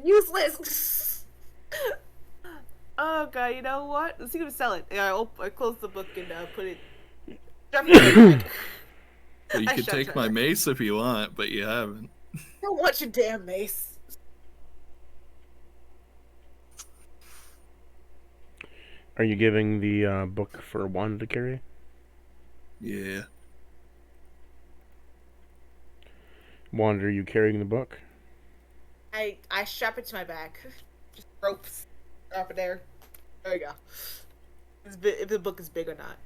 S4: Useless! Oh god, you know what? Let's see if we sell it. Yeah, I closed the book and put it...
S1: Well, you could take my mace if you want, but you haven't.
S4: Don't want your damn mace.
S2: Are you giving the book for one to carry?
S1: Yeah.
S2: Wand, are you carrying the book?
S4: I strap it to my back. Just ropes. Drop it there. There you go. If the book is big or not.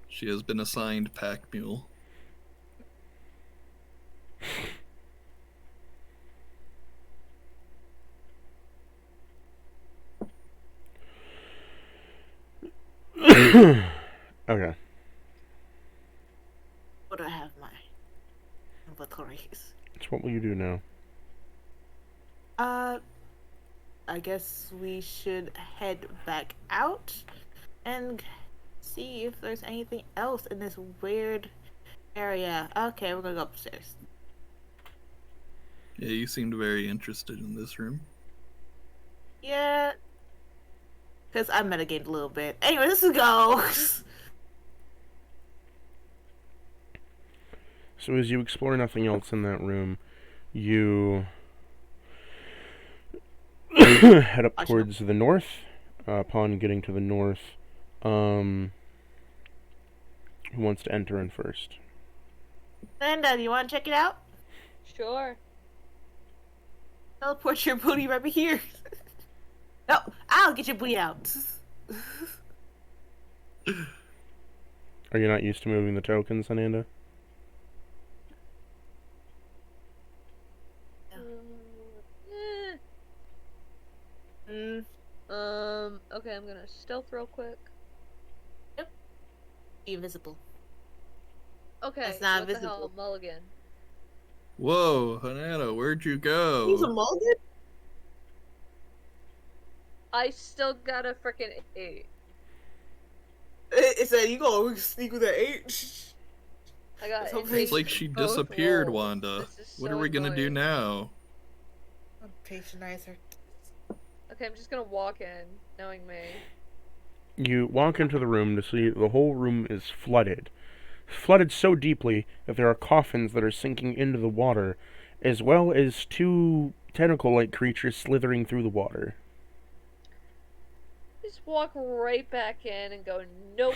S1: She has been assigned pack mule.
S2: Okay.
S4: What do I have in my inventories?
S2: So what will you do now?
S4: I guess we should head back out and see if there's anything else in this weird area. Okay, we're gonna go upstairs.
S1: Yeah, you seemed very interested in this room.
S4: Yeah, Because I metagamed a little bit. Anyway, let's go.
S2: So as you explore nothing else in that room, you head up towards the north. Upon getting to the north, who wants to enter in first?
S4: Linda, do you want to check it out?
S6: Sure.
S4: Teleport your booty right here. No, I'll get your booty out.
S2: Are you not used to moving the tokens, Ananda?
S6: Okay, I'm gonna stealth real quick.
S4: Yep. Be invisible.
S6: Okay,
S4: That's not
S6: what
S4: visible.
S6: the hell, mulligan?
S1: Whoa, Hanana, where'd you go?
S4: He's a mulligan?
S6: I still got a frickin' 8.
S4: It said you gonna sneak with an 8.
S6: I got
S1: It's like she disappeared,
S6: rolls.
S1: Wanda. What
S6: So
S1: are we gonna do
S6: annoying.
S1: now?
S4: Patronize her.
S6: Okay, I'm just gonna walk in, knowing me.
S2: You walk into the room to see the whole room is flooded. Flooded so deeply that there are coffins that are sinking into the water, as well as 2 tentacle-like creatures slithering through the water.
S6: Just walk right back in and go, nope.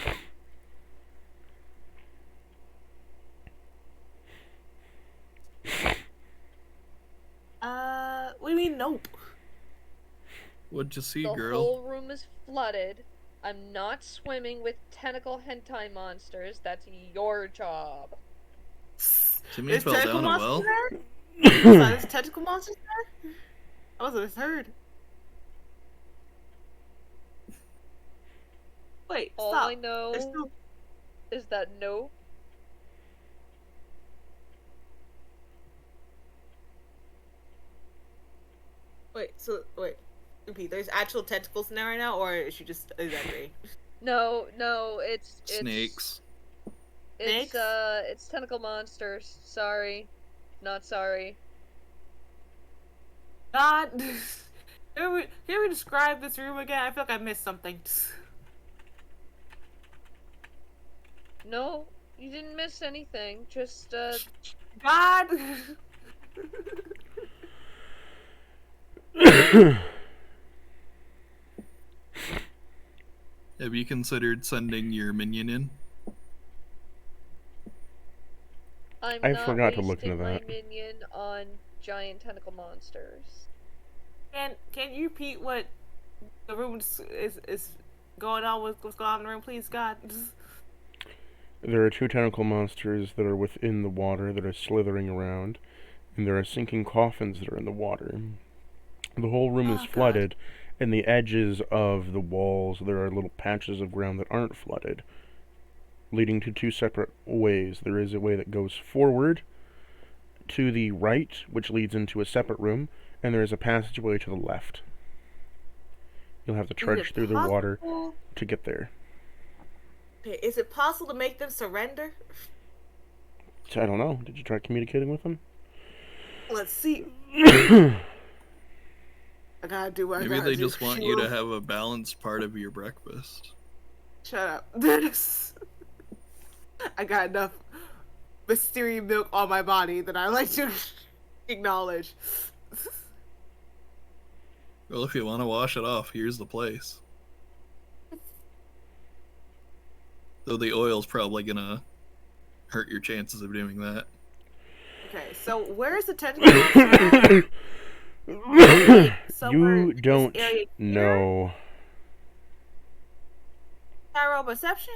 S4: What do you mean nope?
S1: What'd you see,
S6: The
S1: girl?
S6: whole room is flooded. I'm not swimming with tentacle hentai monsters. That's your job.
S1: Timmy
S4: There's
S1: fell
S4: tentacle
S1: down a well?
S4: monsters there? There's tentacle monsters there? I wasn't heard. Wait,
S6: All
S4: stop.
S6: I know
S4: There's no...
S6: is that nope.
S4: Wait. Repeat, there's actual tentacles in there right now, or is she just exaggerating?
S6: No, it's
S1: Snakes.
S4: Snakes?
S6: It's tentacle monsters. Sorry. Not sorry.
S4: God. Can we describe this room again? I feel like I missed something.
S6: No, you didn't miss anything. Just,
S4: God.
S1: Have you considered sending your minion in?
S6: I
S2: forgot to look into
S6: my
S2: that.
S6: minion on giant tentacle monsters.
S4: Can you repeat what the room is going on with what's going on in the room, please, God?
S2: There are 2 tentacle monsters that are within the water that are slithering around, and there are sinking coffins that are in the water. The whole room is flooded, and the edges of the walls, there are little patches of ground that aren't flooded, leading to 2 separate ways. There is a way that goes forward to the right, which leads into a separate room, and there is a passageway to the left. You'll have to trudge through the water to get there.
S4: Okay, is it possible to make them surrender?
S2: I don't know. Did you try communicating with them?
S4: Let's see. I gotta do what I
S1: Maybe
S4: gotta
S1: they
S4: do.
S1: just want you to have a balanced part of your breakfast.
S4: Shut up. I got enough Mystery milk on my body that I like to acknowledge.
S1: Well, if you want to wash it off, here's the place. Though the oil's probably gonna hurt your chances of doing that.
S4: Okay, so where's the tentacle?
S2: You don't know.
S4: Tarot perception?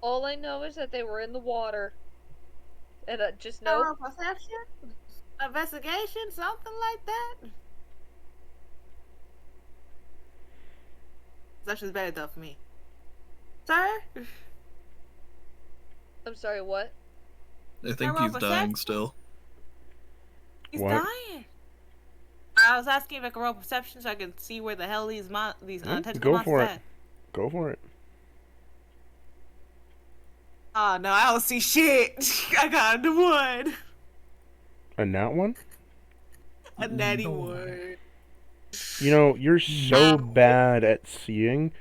S6: All I know is that they were in the water. And just no.
S4: Tarot perception? Investigation? Something like that? Perception's better though for me. Sir?
S6: I'm sorry, what?
S1: I think he's dying still.
S4: He's
S2: What?
S4: dying. I was asking if I could roll perception so I could see where the hell these tentacle
S2: Go
S4: monsters
S2: for it.
S4: at.
S2: Go for it.
S4: Oh no, I don't see shit. I got a 1.
S2: A nat one?
S4: A natty 1.
S2: You know, you're so bad at seeing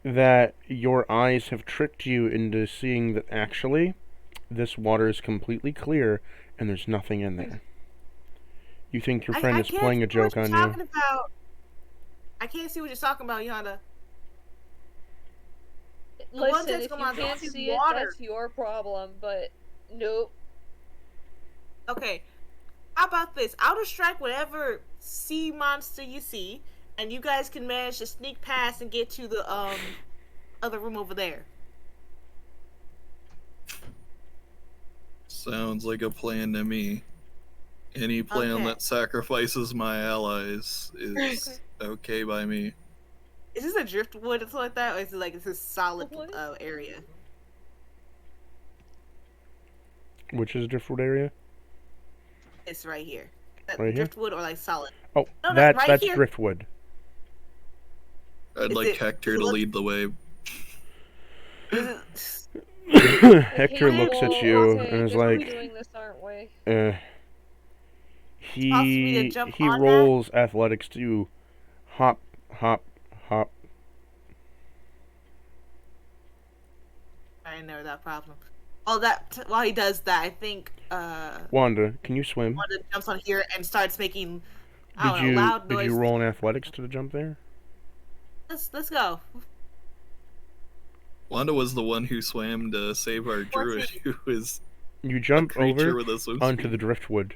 S2: that your eyes have tricked you into seeing that actually this water is completely clear and there's nothing in there. You think your friend is playing a joke on you.
S4: I can't see what you're talking about, Yonda.
S6: Listen, if you can't see it, that's your problem, but nope.
S4: Okay, how about this? I'll distract whatever sea monster you see, and you guys can manage to sneak past and get to the other room over there.
S1: Sounds like a plan to me. Any plan that sacrifices my allies is okay by me.
S4: Is this a driftwood or something like that, or is it like it's a solid area?
S2: Which is a driftwood area?
S4: It's right here.
S2: Right
S4: driftwood or like solid?
S2: Oh, no, that's driftwood.
S1: I'd like Hector to lead the way.
S2: Hector looks at you and is like,
S6: doing this, aren't we?
S2: He rolls athletics to hop, hop, hop.
S4: I know that problem. Oh, while he does that, I think
S2: Wanda, can you swim?
S4: Wanda jumps on here and starts making
S2: loud noises.
S4: Did
S2: you roll an athletics to jump there?
S4: Let's go.
S1: Wanda was the one who swam to save our druid, who is
S2: you jump over onto the driftwood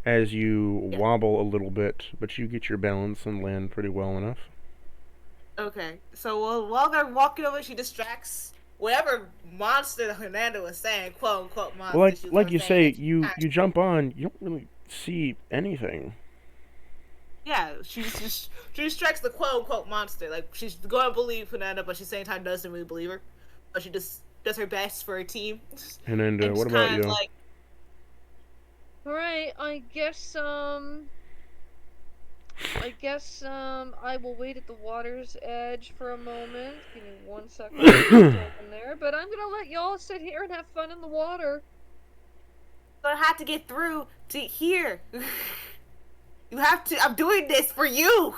S2: as you wobble a little bit, but you get your balance and land pretty well enough.
S4: Okay, so while they're walking over, she distracts whatever monster Hernando was saying, quote unquote monster.
S2: Well, like you say, you jump on, you don't really see anything.
S4: Yeah, she distracts the quote unquote monster. Like, she's going to believe Hernando, but she's saying time doesn't really believe her. But she just does her best for her team.
S2: And what about you?
S6: Alright, I guess I will wait at the water's edge for a moment. Give me 1 second to open there. But I'm gonna let y'all sit here and have fun in the water.
S4: You're gonna have to get through to here. You have to. I'm doing this for you.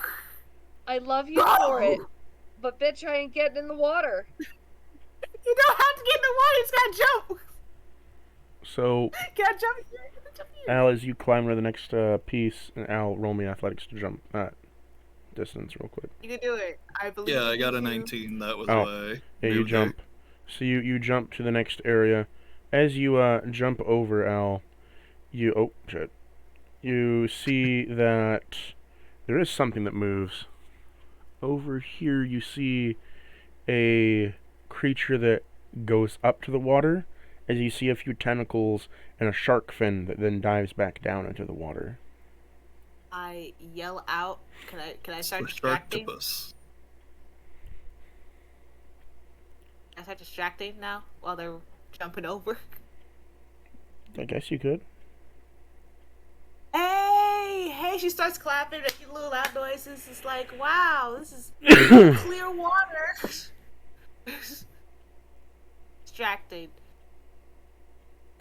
S6: I love you for it. But bitch, I ain't getting in the water.
S4: You don't have to get in the water. You just gotta jump.
S2: So,
S4: gotta jump here.
S2: Al, as you climb to the next piece, and Al, roll me athletics to jump that distance real quick.
S4: You can do it. I believe.
S1: Yeah, I got a 19. That was why.
S2: Yeah, you jump. So you jump to the next area. As you jump over, Al, you see that there is something that moves. Over here, you see a creature that goes up to the water. As you see a few tentacles and a shark fin that then dives back down into the water.
S4: I yell out. Can I start distracting?
S1: Sharktopus.
S4: Can I start distracting now while they're jumping over?
S2: I guess you could.
S4: Hey! She starts clapping, making little loud noises. It's like, wow, this is clear water. Distracting.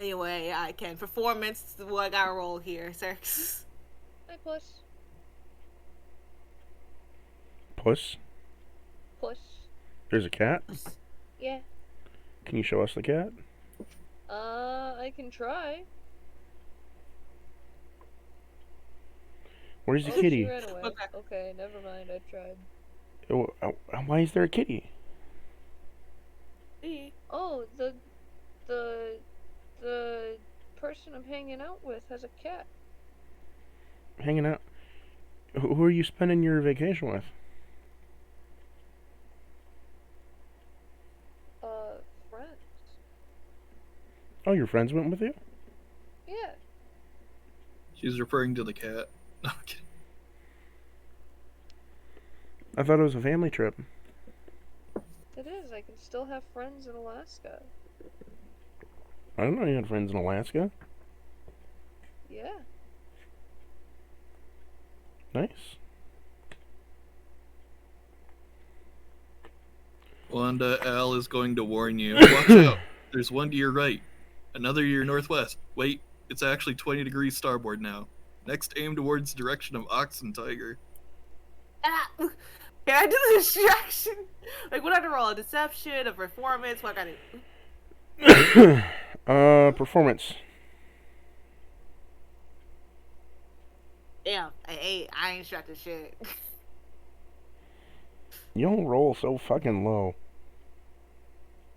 S4: Anyway, I can. Performance, what I gotta roll here, sir.
S6: Hi, Puss.
S2: Puss?
S6: Puss.
S2: There's a cat?
S6: Yeah.
S2: Can you show us the cat?
S6: I can try.
S2: Where's the kitty?
S6: She ran away. Okay, never mind, I tried.
S2: Why is there a kitty?
S6: Oh, the person I'm hanging out with has a cat.
S2: Hanging out? Who are you spending your vacation with?
S6: Friends.
S2: Oh, your friends went with you?
S6: Yeah.
S1: She's referring to the cat. No, I'm kidding.
S2: I thought it was a family trip.
S6: It is. I can still have friends in Alaska.
S2: I don't know you had friends in Alaska.
S6: Yeah.
S2: Nice.
S1: Wanda, Al is going to warn you. Watch out. There's one to your right. Another to your northwest. Wait, it's actually 20 degrees starboard now. Next aim towards direction of Oxen Tiger.
S4: Ah! Can I do the distraction? Like, what I have to roll? A deception, a performance? What I gotta do?
S2: Performance.
S4: Damn, I ain't shot the shit.
S2: You don't roll so fucking low.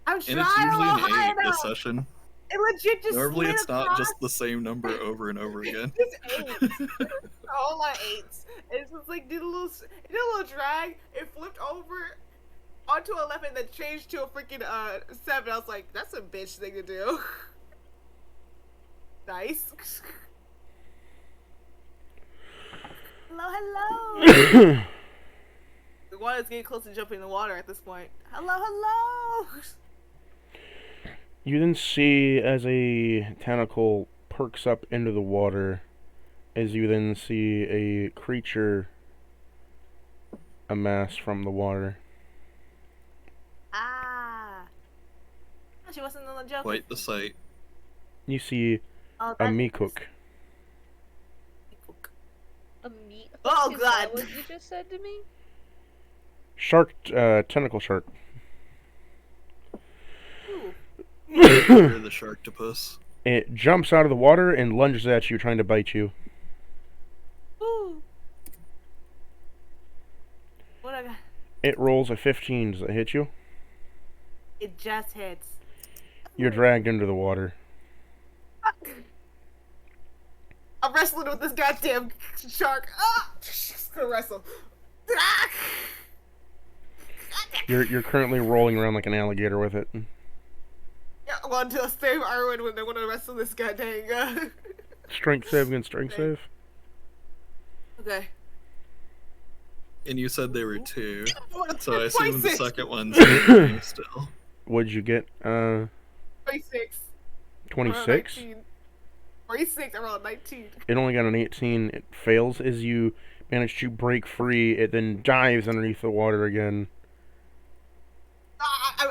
S4: I'm
S1: And
S4: trying
S1: it's
S4: to
S1: usually
S4: roll
S1: an
S4: high
S1: 8
S4: enough.
S1: a session.
S4: It legit just
S1: Normally
S4: slid
S1: it's not
S4: across.
S1: just the same number over and over again.
S4: It's 8. All my 8s. It's just like did a little drag. It flipped over onto 11, then changed to a freaking 7. I was like, that's a bitch thing to do. Nice. Hello. The water's getting close to jumping in the water at this point. Hello.
S2: You then see as a tentacle perks up into the water, as you then see a creature amass from the water.
S4: Ah. She wasn't on the jump.
S1: Quite the sight.
S2: You see
S4: Oh,
S2: a meekook.
S6: A meat hook?
S4: Oh,
S6: Is
S4: God.
S6: that what you just said to me?
S2: Shark, tentacle shark.
S1: Or the sharktopus.
S2: It jumps out of the water and lunges at you, trying to bite you.
S4: Ooh. What I got?
S2: It rolls a 15. Does it hit you?
S4: It just hits.
S2: You're dragged into the water.
S4: I'm wrestling with this goddamn shark. Ah! Just gonna wrestle. Ah!
S2: You're currently rolling around like an alligator with it.
S4: Yeah, I want to save Arwen when they want to wrestle this goddamn.
S2: Strength save against strength save.
S4: Okay.
S1: And you said there were 2.
S4: What?
S1: So I assume the
S4: 26.
S1: second one's me still.
S2: What'd you get?
S4: 26.
S2: 26?
S4: 46, I rolled 19.
S2: It only got an 18. It fails as you manage to break free. It then dives underneath the water again.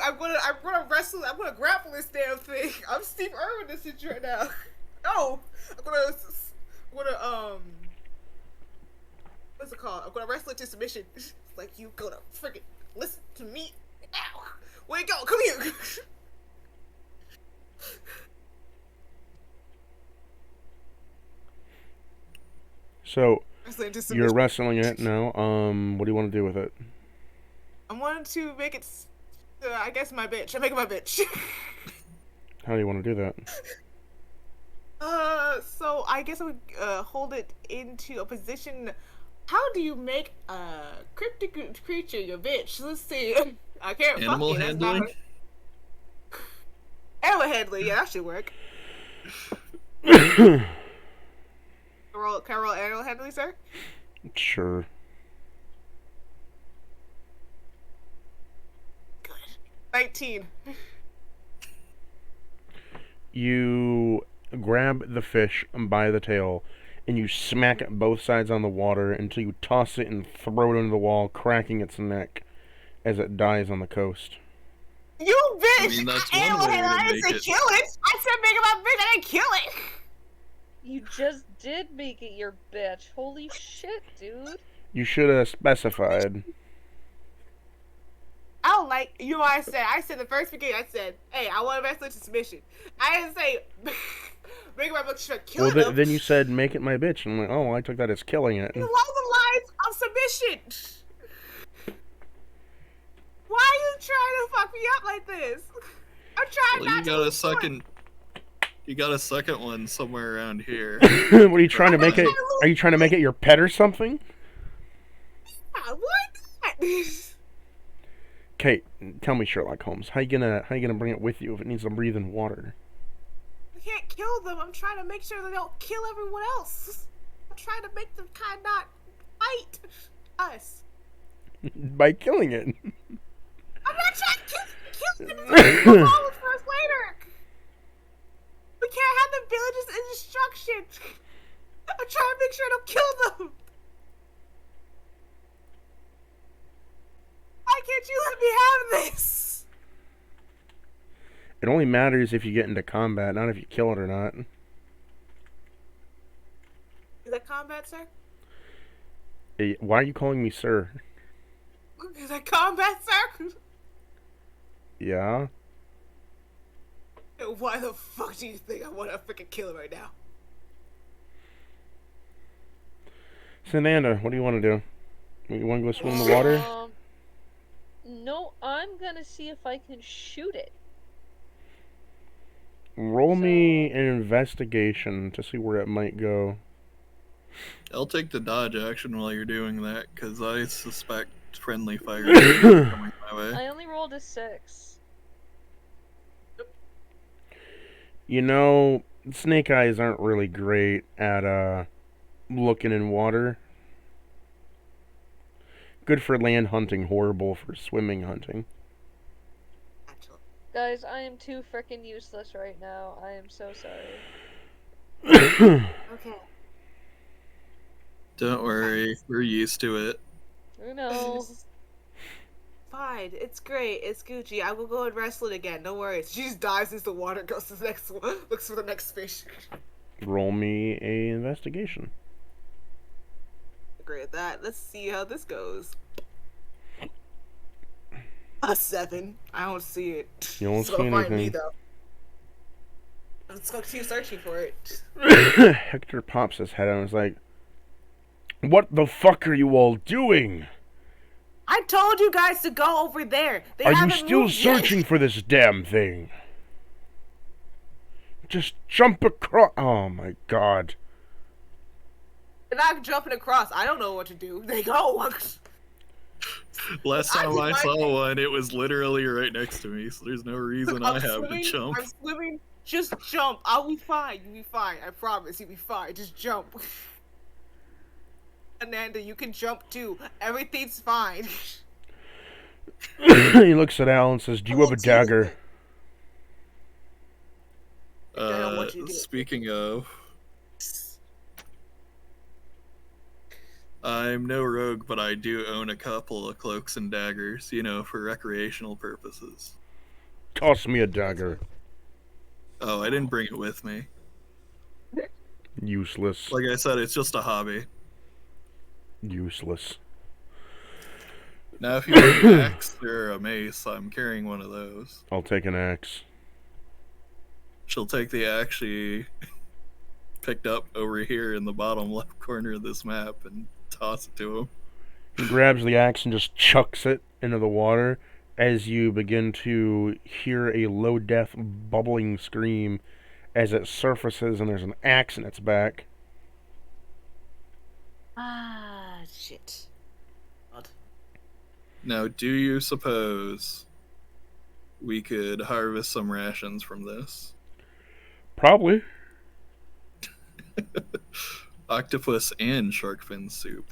S4: I'm gonna wrestle. I'm gonna grapple this damn thing. I'm Steve Irwin this shit right now. No, I'm gonna what's it called? I'm gonna wrestle it to submission. It's like you gonna freaking listen to me. Ow! Where you go? Come here.
S2: So
S4: Wrestling to
S2: you're
S4: submission.
S2: wrestling it now. What do you want to do with it?
S4: I wanted to make it. I guess my bitch. I'm making my bitch.
S2: How do you want to do that?
S4: So I guess I would hold it into a position. How do you make a cryptic creature your bitch? Let's see. I can't.
S1: Animal
S4: fuck it. That's
S1: handling?
S4: not animal handling. Yeah, that should work. Can I roll animal handling, sir?
S2: Sure.
S4: Good. 19.
S2: You grab the fish by the tail, and you smack it both sides on the water until you toss it and throw it into the wall, cracking its neck as it dies on the coast.
S4: You bitch!
S1: I mean, that's one
S4: Animal
S1: way
S4: handling. I
S1: to
S4: didn't
S1: make
S4: say
S1: it.
S4: kill it. I said make it my bitch. I didn't kill it.
S6: You just did make it your bitch. Holy shit, dude.
S2: You should have specified.
S4: I don't like, you know what I said? I said the first beginning, I said, hey, I want to wrestle to submission. I didn't say, make my bitch try killing
S2: Well,
S4: him.
S2: then you said, make it my bitch. And I'm like, oh, I took that as killing it.
S4: Along the lines of submission. Why are you trying to fuck me up like this? I'm trying
S1: Well,
S4: not to lose point.
S1: You got a second one somewhere around here.
S2: What are you trying to make it? Are you trying to make it your pet or something?
S4: Yeah, why not?
S2: Kate, tell me, Sherlock Holmes, how you gonna bring it with you if it needs to breathe in water?
S4: I can't kill them. I'm trying to make sure they don't kill everyone else. I'm trying to make them kind of not fight us.
S2: By killing it.
S4: I'm not trying to kill them. It's gonna fall for us later. We can't have the villages in destruction. I'm trying to make sure I don't kill them. Why can't you let me have this?
S2: It only matters if you get into combat, not if you kill it or not.
S4: Is that combat, sir?
S2: Why are you calling me sir?
S4: Is that combat, sir?
S2: Yeah?
S4: Why the fuck do you think I want to freaking kill him right now?
S2: Sananda, what do you want to do? You want to go swim in the water?
S6: No, I'm gonna see if I can shoot it.
S2: Roll me an investigation to see where it might go.
S1: I'll take the dodge action while you're doing that, because I suspect friendly fire coming my way.
S6: I only rolled a 6.
S2: You know, snake eyes aren't really great at looking in water. Good for land hunting, horrible for swimming hunting.
S6: Guys, I am too frickin' useless right now. I am so sorry.
S4: Okay.
S1: Don't worry, we're used to it.
S6: I know.
S4: Fine, it's great, it's Gucci. I will go and wrestle it again. Don't worry. She just dives into the water, goes to the next one, looks for the next fish.
S2: Roll me a investigation.
S4: Great at that. Let's see how this goes. A 7. I don't see it.
S2: You don't
S4: It's
S2: see
S4: gonna find me
S2: anything.
S4: though. Let's go keep searching for it.
S2: Hector pops his head out and is like, "What the fuck are you all doing?
S4: I told you guys to go over there. They
S2: Are you
S4: haven't
S2: still
S4: moved yet.
S2: searching for this damn thing? Just jump across." Oh my god.
S4: They're not jumping across. I don't know what to do. They go.
S1: Last time I saw one, it was literally right next to me, so there's no reason I have to jump.
S4: I'm swimming. Just jump. I'll be fine. You'll be fine. I promise you'll be fine. Just jump. Ananda, you can jump too. Everything's fine.
S2: He looks at Al and says, "Do you have a dagger?"
S1: Speaking of, I'm no rogue, but I do own a couple of cloaks and daggers, you know, for recreational purposes.
S2: Toss me a dagger.
S1: Oh, I didn't bring it with me.
S2: Useless.
S1: Like I said, it's just a hobby.
S2: Useless.
S1: Now, if you need an axe or a mace, I'm carrying one of those.
S2: I'll take an axe.
S1: She'll take the axe she picked up over here in the bottom left corner of this map and toss it to him.
S2: He grabs the axe and just chucks it into the water as you begin to hear a low-death bubbling scream as it surfaces and there's an axe in its back.
S4: Ah, shit. God.
S1: Now, do you suppose we could harvest some rations from this?
S2: Probably.
S1: Octopus and shark fin soup.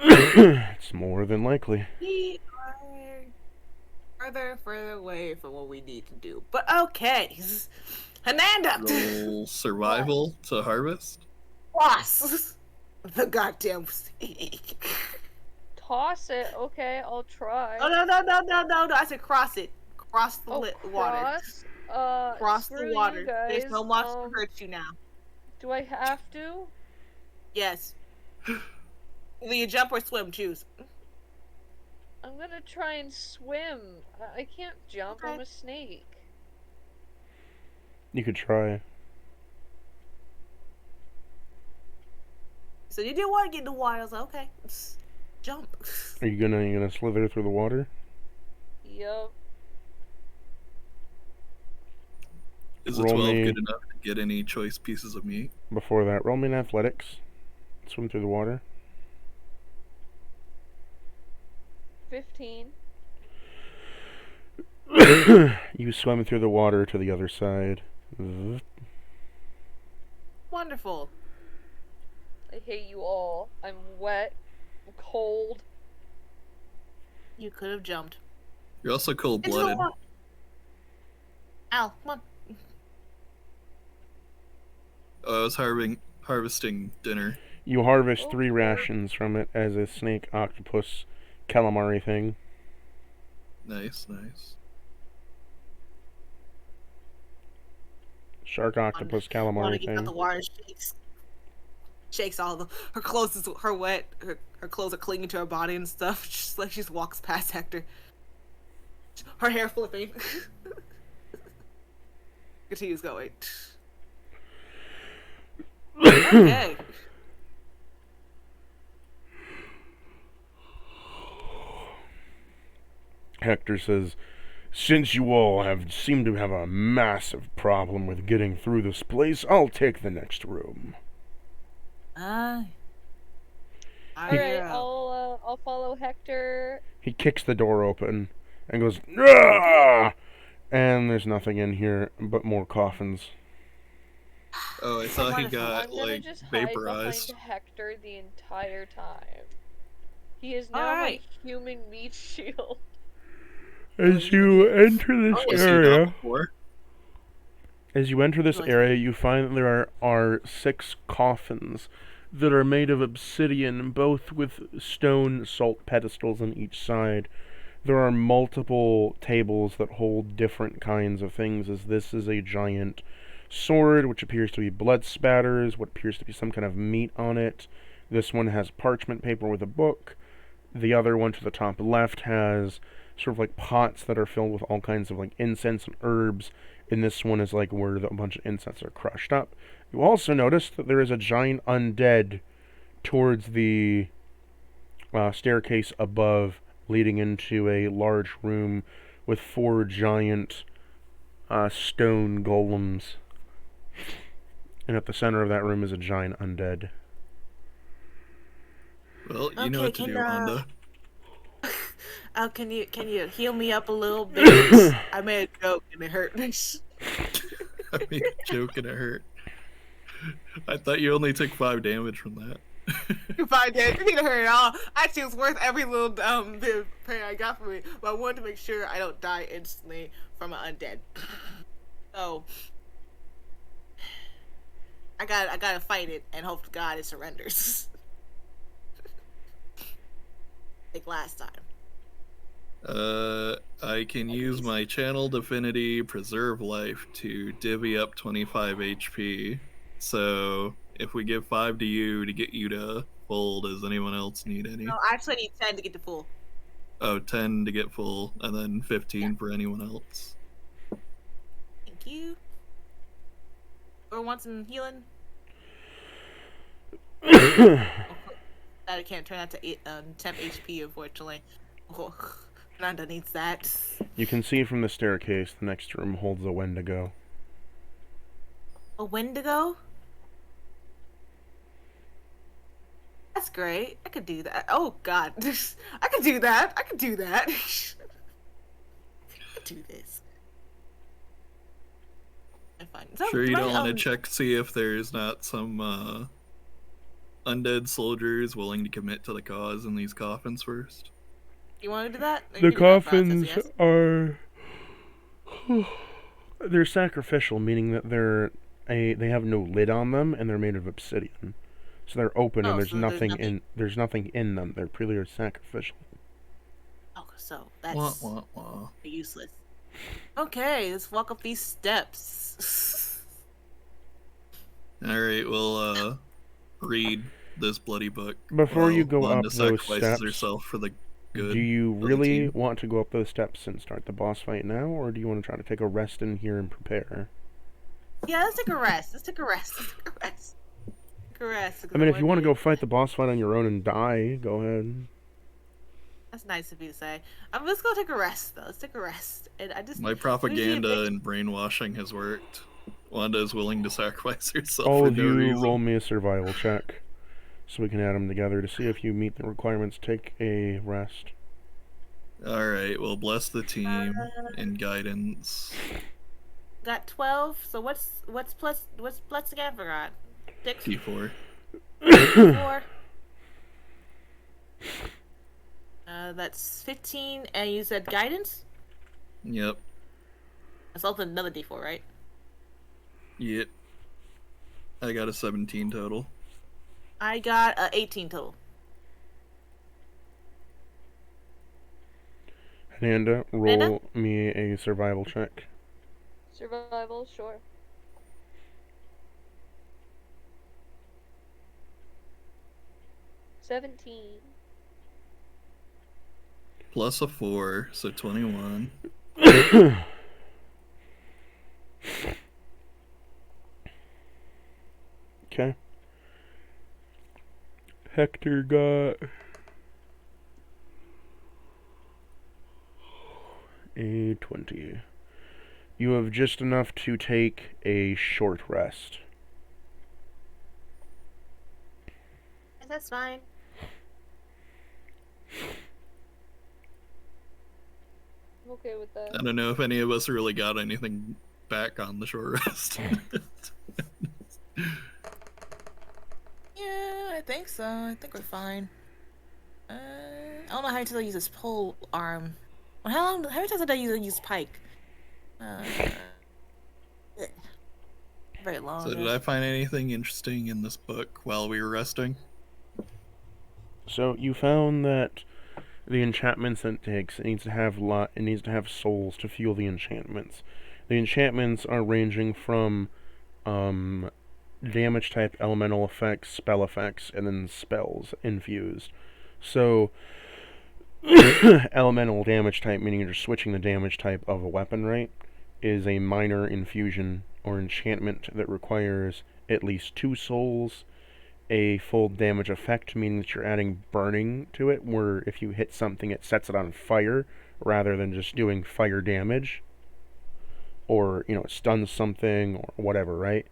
S2: It's more than likely.
S4: We are further away from what we need to do. But okay. Ananda!
S1: Roll survival to harvest?
S4: Boss! The goddamn snake.
S6: Toss it. Okay, I'll try.
S4: Oh, no. I said cross it. Cross the water. Cross the water. There's no monster to hurt you now.
S6: Do I have to?
S4: Yes. Either you jump or swim, choose.
S6: I'm gonna try and swim. I can't jump,
S4: Okay.
S6: I'm a snake.
S2: You could try.
S4: So you didn't want to get in the water. I was like, okay, jump.
S2: Are you gonna slither through the water?
S6: Yup.
S1: Is a
S2: Roll
S1: 12
S2: me-
S1: good enough to get any choice pieces of meat?
S2: Before that, roll me an athletics. Swim through the water.
S6: 15.
S2: You swim through the water to the other side.
S4: Wonderful.
S6: I hate you all. I'm wet. I'm cold.
S4: You could have jumped.
S1: You're also
S4: Into the
S1: cold-blooded.
S4: water. Al, come on.
S1: I was harvesting dinner.
S2: You harvest
S6: Oh,
S2: 3
S6: sure.
S2: rations from it as a snake, octopus, calamari thing.
S1: Nice, nice.
S2: Shark, octopus,
S4: Want to
S2: calamari
S4: get out the
S2: thing.
S4: water shakes. shakes all the her clothes is her wet. Her clothes are clinging to her body and stuff. Just like she just walks past Hector. Her hair flipping. Continues going. Okay.
S2: Hector says, since you all seem to have a massive problem with getting through this place, I'll take the next room.
S6: Alright, I'll follow Hector.
S2: He kicks the door open and goes, "Ah!" And there's nothing in here but more coffins.
S1: Oh, I thought he got,
S6: I'm gonna
S1: like,
S6: just
S1: vaporized.
S6: hide behind Hector the entire time. He is now my human meat shield.
S2: As you enter this area, you find that there are 6 coffins that are made of obsidian, both with stone salt pedestals on each side. There are multiple tables that hold different kinds of things, as this is a giant sword, which appears to be blood spatters, what appears to be some kind of meat on it. This one has parchment paper with a book. The other one to the top left has sort of like pots that are filled with all kinds of like incense and herbs, and this one is like where a bunch of incense are crushed up. You also notice that there is a giant undead towards the staircase above, leading into a large room with 4 giant stone golems. And at the center of that room is a giant undead.
S1: Well, you know what to do, Wanda.
S4: Can you heal me up a little bit? I made a joke and it hurt me.
S1: I made a joke and it hurt. I thought you only took 5 damage from that.
S4: 5 damage, it didn't hurt at all. Actually, it was worth every little bit of pain I got from it. But I wanted to make sure I don't die instantly from an undead. So I gotta fight it and hope to God it surrenders. Like last time.
S1: I can use my Channel Divinity Preserve Life to divvy up 25 HP. So if we give 5 to you to get you to full, does anyone else need any?
S4: No, I actually need 10 to get to full.
S1: Oh, 10 to get full, and then 15 for anyone else.
S4: Thank you. Or want some healing? That can't turn out to 10 HP, unfortunately. Oh, Nanda needs that.
S2: You can see from the staircase the next room holds a Wendigo.
S4: A Wendigo? That's great. I could do that. Oh God, I could do that. I could do that. I could do this. Fine. So,
S1: sure you don't want to check, see if there's not some undead soldiers willing to commit to the cause in these coffins first?
S4: You want to do that?
S2: The coffins are they're sacrificial, meaning that they have no lid on them and they're made of obsidian. So they're open and there's nothing in them. They're purely sacrificial.
S4: Oh, so that's useless. Okay, let's walk up these steps.
S1: Alright, we'll read this bloody book.
S2: Before you go up those steps,
S1: herself for the good
S2: do you really want to go up those steps and start the boss fight now, or do you want to try to take a rest in here and prepare?
S4: Yeah, let's take a rest. Let's take a rest.
S2: I mean, if you want to go fight the boss fight on your own and die, go ahead.
S4: That's nice of you to say. Let's go take a rest, though. Let's take a rest. And
S1: my propaganda and brainwashing has worked. Wanda is willing to sacrifice herself
S2: all
S1: for
S2: of
S1: no
S2: you
S1: reason.
S2: Roll me a survival check, so we can add them together to see if you meet the requirements. Take a rest.
S1: Alright, well, bless the team and guidance.
S4: Got 12. So what's plus again? I forgot. 6.
S1: P4.
S4: 4. That's 15, and you said guidance?
S1: Yep.
S4: That's also another D4, right?
S1: Yep. I got a 17 total.
S4: I got a 18 total.
S2: Nanda, roll me a survival check.
S6: Survival, sure. 17.
S1: Plus a 4, so 21.
S2: Okay. Hector got a 20. You have just enough to take a short rest.
S4: That's fine.
S6: I'm okay with that.
S1: I don't know if any of us really got anything back on the short rest.
S4: Yeah, I think so. I think we're fine. I don't know how many times I use this pole arm. How many times did I use pike? Very long.
S1: So did I find anything interesting in this book while we were resting?
S2: So you found that the enchantments it takes, it needs to have souls to fuel the enchantments. The enchantments are ranging from damage type, elemental effects, spell effects, and then spells infused. So elemental damage type, meaning you're switching the damage type of a weapon, right, is a minor infusion or enchantment that requires at least 2 souls. A full damage effect, meaning that you're adding burning to it, where if you hit something it sets it on fire rather than just doing fire damage, or it stuns something or whatever, right?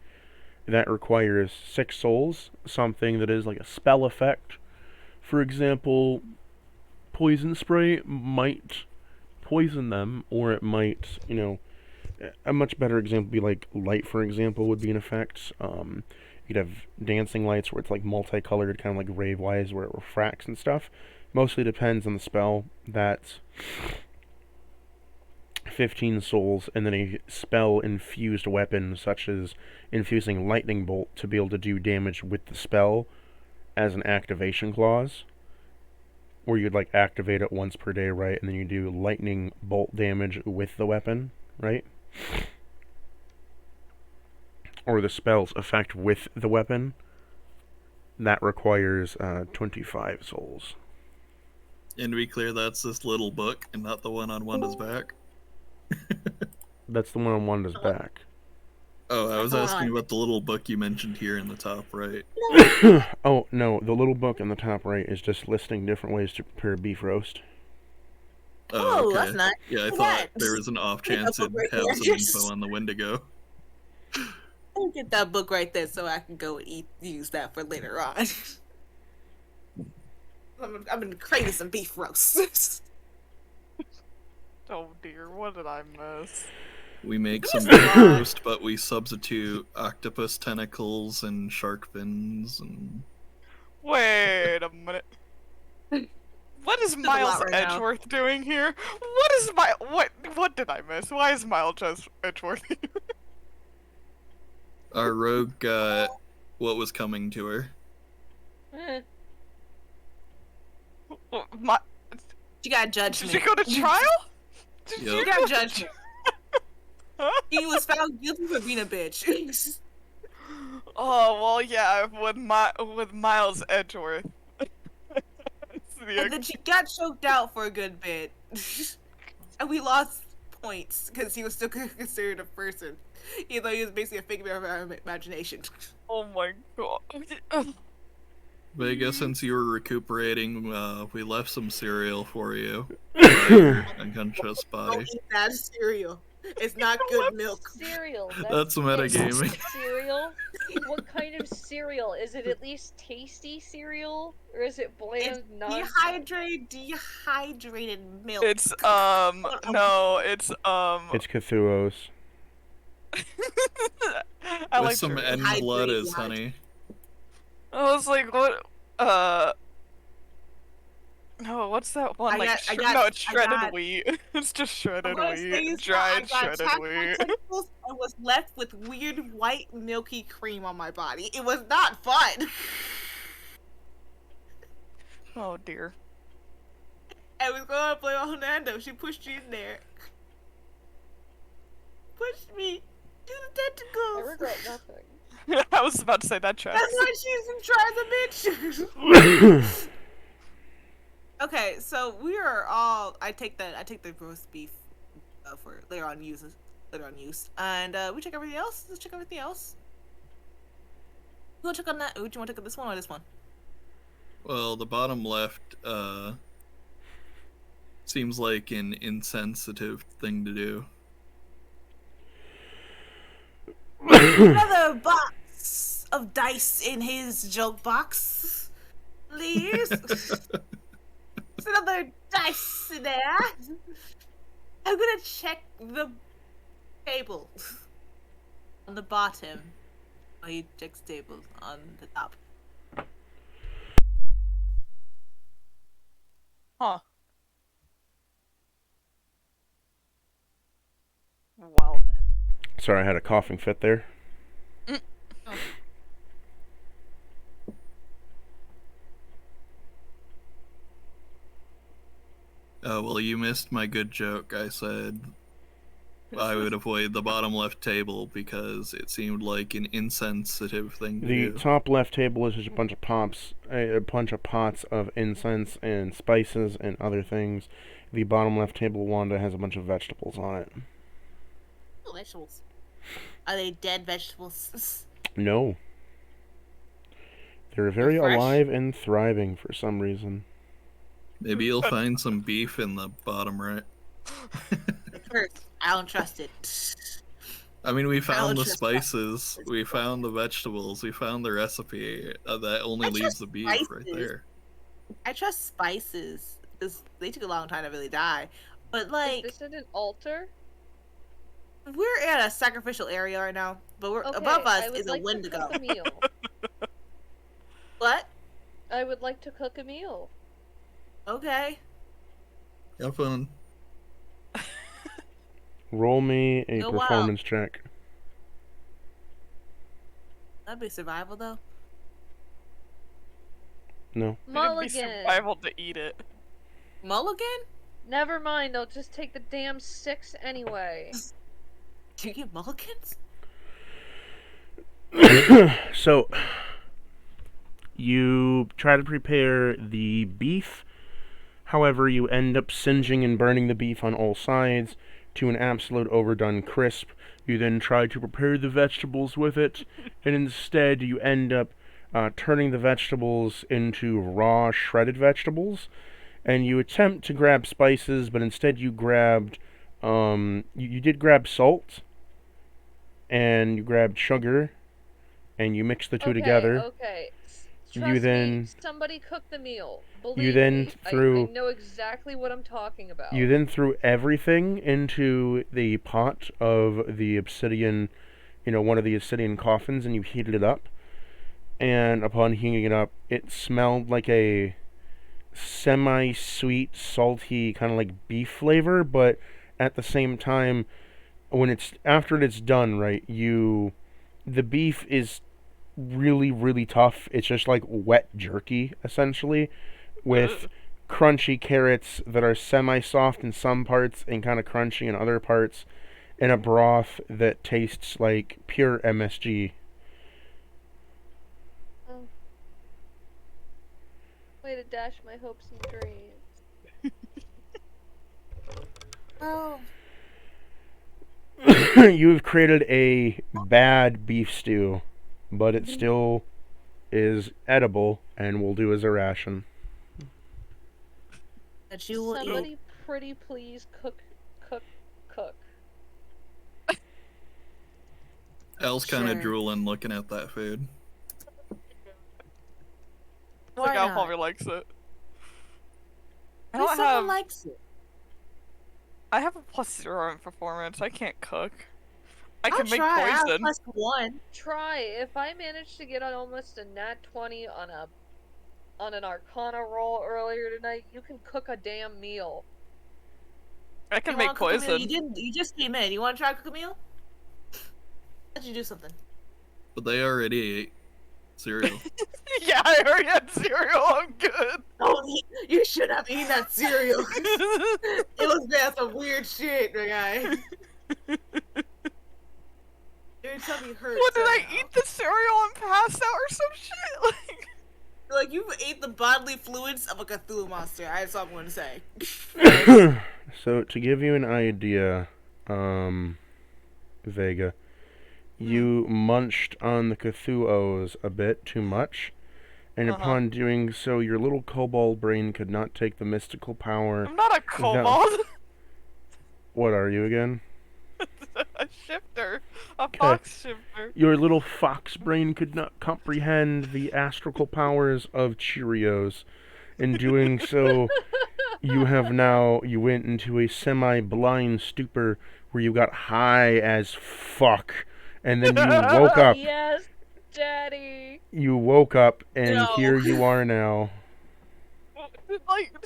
S2: That requires 6 souls. Something that is like a spell effect, for example, poison spray might poison them, or it might, a much better example would be like light, for example, would be an effect. You'd have dancing lights where it's like multicolored, kind of like rave-wise, where it refracts and stuff. Mostly depends on the spell. That's 15 souls, and then a spell-infused weapon, such as infusing lightning bolt to be able to do damage with the spell as an activation clause, where you'd like activate it once per day, right? And then you do lightning bolt damage with the weapon, right? Or the spell's effect with the weapon. That requires 25 souls.
S1: And to be clear, that's this little book and not the one on Wanda's back.
S2: That's the one on Wanda's back.
S1: Oh, I was asking about the little book you mentioned here in the top right.
S2: Oh, no, the little book in the top right is just listing different ways to prepare beef roast.
S1: Oh, okay.
S4: That's nice.
S1: Yeah, I thought there was an off chance it'd have some info on the Wendigo.
S4: I'll get that book right there so I can go and use that for later on. I'm gonna crave some beef roast.
S7: Oh dear, what did I miss?
S1: We make some beef roast, but we substitute octopus tentacles and shark fins and...
S7: Wait a minute. What is Miles Edgeworth doing here? What did I miss? Why is Miles Edgeworth here?
S1: Our rogue got what was coming to her.
S4: You gotta judge me.
S7: Did you go to trial?
S4: You gotta judge me. He was found guilty for being a bitch.
S7: Oh well, yeah, with Miles Edgeworth.
S4: And then she got choked out for a good bit, and we lost points because he was still considered a person, even though he was basically a figment of our imagination.
S7: Oh my god.
S1: But I guess since you were recuperating, we left some cereal for you. Unconscious body.
S4: Don't eat that cereal. It's not good milk.
S6: Cereal.
S1: That's metagaming.
S6: Cereal? What kind of cereal? Is it at least tasty cereal? Or is it bland nonsense?
S4: Dehydrated milk.
S7: It's, no, it's
S2: Cthulhu's.
S7: I
S1: With
S7: like
S1: some end blood as honey.
S7: I was like, what, no, what's that one? Like, no, it's shredded wheat. It's just shredded wheat. Dried shredded wheat.
S4: I was left with weird white milky cream on my body. It was not fun.
S7: Oh dear.
S4: I was going to play with Hernando. She pushed me in there. Pushed me to the tentacles.
S6: I regret nothing.
S7: I was about to say that checks.
S4: That's why she's in tries a bitch. Okay, so we are all. I take the roast beef for later on use, and we check everything else. Let's check everything else. You want to check on that? Would you want to check on this one or this one?
S1: Well, the bottom left seems like an insensitive thing to do.
S4: Another box of dice in his joke box, please. There's another dice in there. I'm gonna check the table on the bottom. Oh, he checks table on the top.
S7: Huh. Well then.
S2: Sorry, I had a coughing fit there.
S1: Oh, well, you missed my good joke. I said I would avoid the bottom left table because it seemed like an insensitive thing to do.
S2: The top left table is just a bunch of pots of incense and spices and other things. The bottom left table, Wanda, has a bunch of vegetables on it.
S4: Oh, vegetables. Are they dead vegetables?
S2: No. They're very
S4: They're fresh?
S2: alive and thriving for some reason.
S1: Maybe you'll find some beef in the bottom right.
S4: I don't trust it.
S1: I mean, we found the spices, we found the vegetables, we found the recipe. That only leaves the beef right there.
S4: I trust spices because they took a long time to really die. But like,
S6: Is this an altar?
S4: we're in a sacrificial area right now, but we're above us is a Wendigo.
S6: A meal.
S4: What?
S6: I would like to cook a meal.
S4: Okay.
S1: Have fun.
S2: Roll me a
S4: Oh,
S2: performance check.
S4: That'd be survival though.
S2: No.
S7: It'd be
S6: Mulligan.
S7: survival to eat it.
S4: Mulligan?
S6: Never mind. I'll just take the damn 6 anyway.
S4: Do you get mulligans?
S2: So, you try to prepare the beef. However, you end up singeing and burning the beef on all sides to an absolute overdone crisp. You then try to prepare the vegetables with it, and instead you end up turning the vegetables into raw, shredded vegetables. And you attempt to grab spices, but instead you grabbed, you did grab salt, and you grabbed sugar, and you mixed the two together.
S6: Okay.
S2: You then
S6: me, somebody cook the meal. Believe
S2: you then
S6: me,
S2: threw
S6: I know exactly what I'm talking about.
S2: You then threw everything into the pot of the obsidian, one of the obsidian coffins, and you heated it up. And upon heating it up, it smelled like a semi-sweet, salty, kind of like beef flavor, but at the same time, after it's done, right, the beef is really, really tough. It's just like wet jerky, essentially, with crunchy carrots that are semi-soft in some parts and kind of crunchy in other parts, and a broth that tastes like pure MSG.
S6: Oh. Way to dash my hopes and dreams.
S4: Oh.
S2: You've created a bad beef stew, but it still is edible and will do as a ration.
S4: That you will
S6: Somebody
S4: eat.
S6: pretty please cook.
S1: Elle's kind of
S4: Sure.
S1: drooling looking at that food.
S7: I think
S4: Why
S7: Al
S4: not?
S7: probably likes it. I
S4: If
S7: don't
S4: someone
S7: have.
S4: likes it.
S7: I have a +0 in performance. I can't cook. I
S4: I'll
S7: can make
S4: try. I have
S7: poison.
S4: +1.
S6: Try. If I managed to get on almost a nat 20 on an Arcana roll earlier tonight, you can cook a damn meal.
S7: I can
S4: You
S7: make
S4: wanna cook a meal?
S7: poison.
S4: You just came in. You want to try to cook a meal? Let you do something.
S1: But they already ate cereal.
S7: Yeah, I already had cereal. I'm good.
S4: Oh, you should have eaten that cereal. It was bad, some weird shit, my guy. Your tummy hurts.
S7: What, did I
S4: somehow.
S7: eat the cereal and pass out or some shit?
S4: Like you ate the bodily fluids of a Cthulhu monster. That's all I'm going to say.
S2: So to give you an idea, Vega, you munched on the Cthulhu's a bit too much, and upon doing so, your little kobold brain could not take the mystical power.
S7: I'm not a kobold.
S2: What are you again?
S7: A shifter. A fox shifter.
S2: Your little fox brain could not comprehend the astral powers of Cheerios. In doing so, you went into a semi-blind stupor where you got high as fuck. And then you woke up.
S6: Yes, Daddy.
S2: You woke up, and here you are now.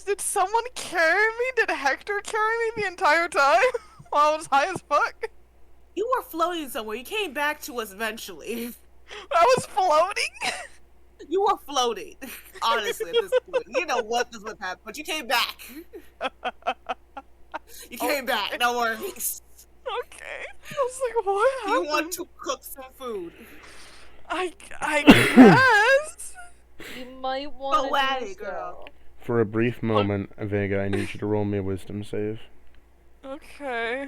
S7: Did someone carry me? Did Hector carry me the entire time? While I was high as fuck?
S4: You were floating somewhere. You came back to us eventually.
S7: I was floating?
S4: You were floating. Honestly, at this point. You know what this would happen, but you came back. You came back. No worries.
S7: Okay. I was like, what happened?
S4: You want to cook some food.
S7: I guess.
S6: You might want
S4: Go at
S6: to do
S4: it, girl.
S2: For a brief moment, Vega, I need you to roll me a wisdom save.
S7: Okay.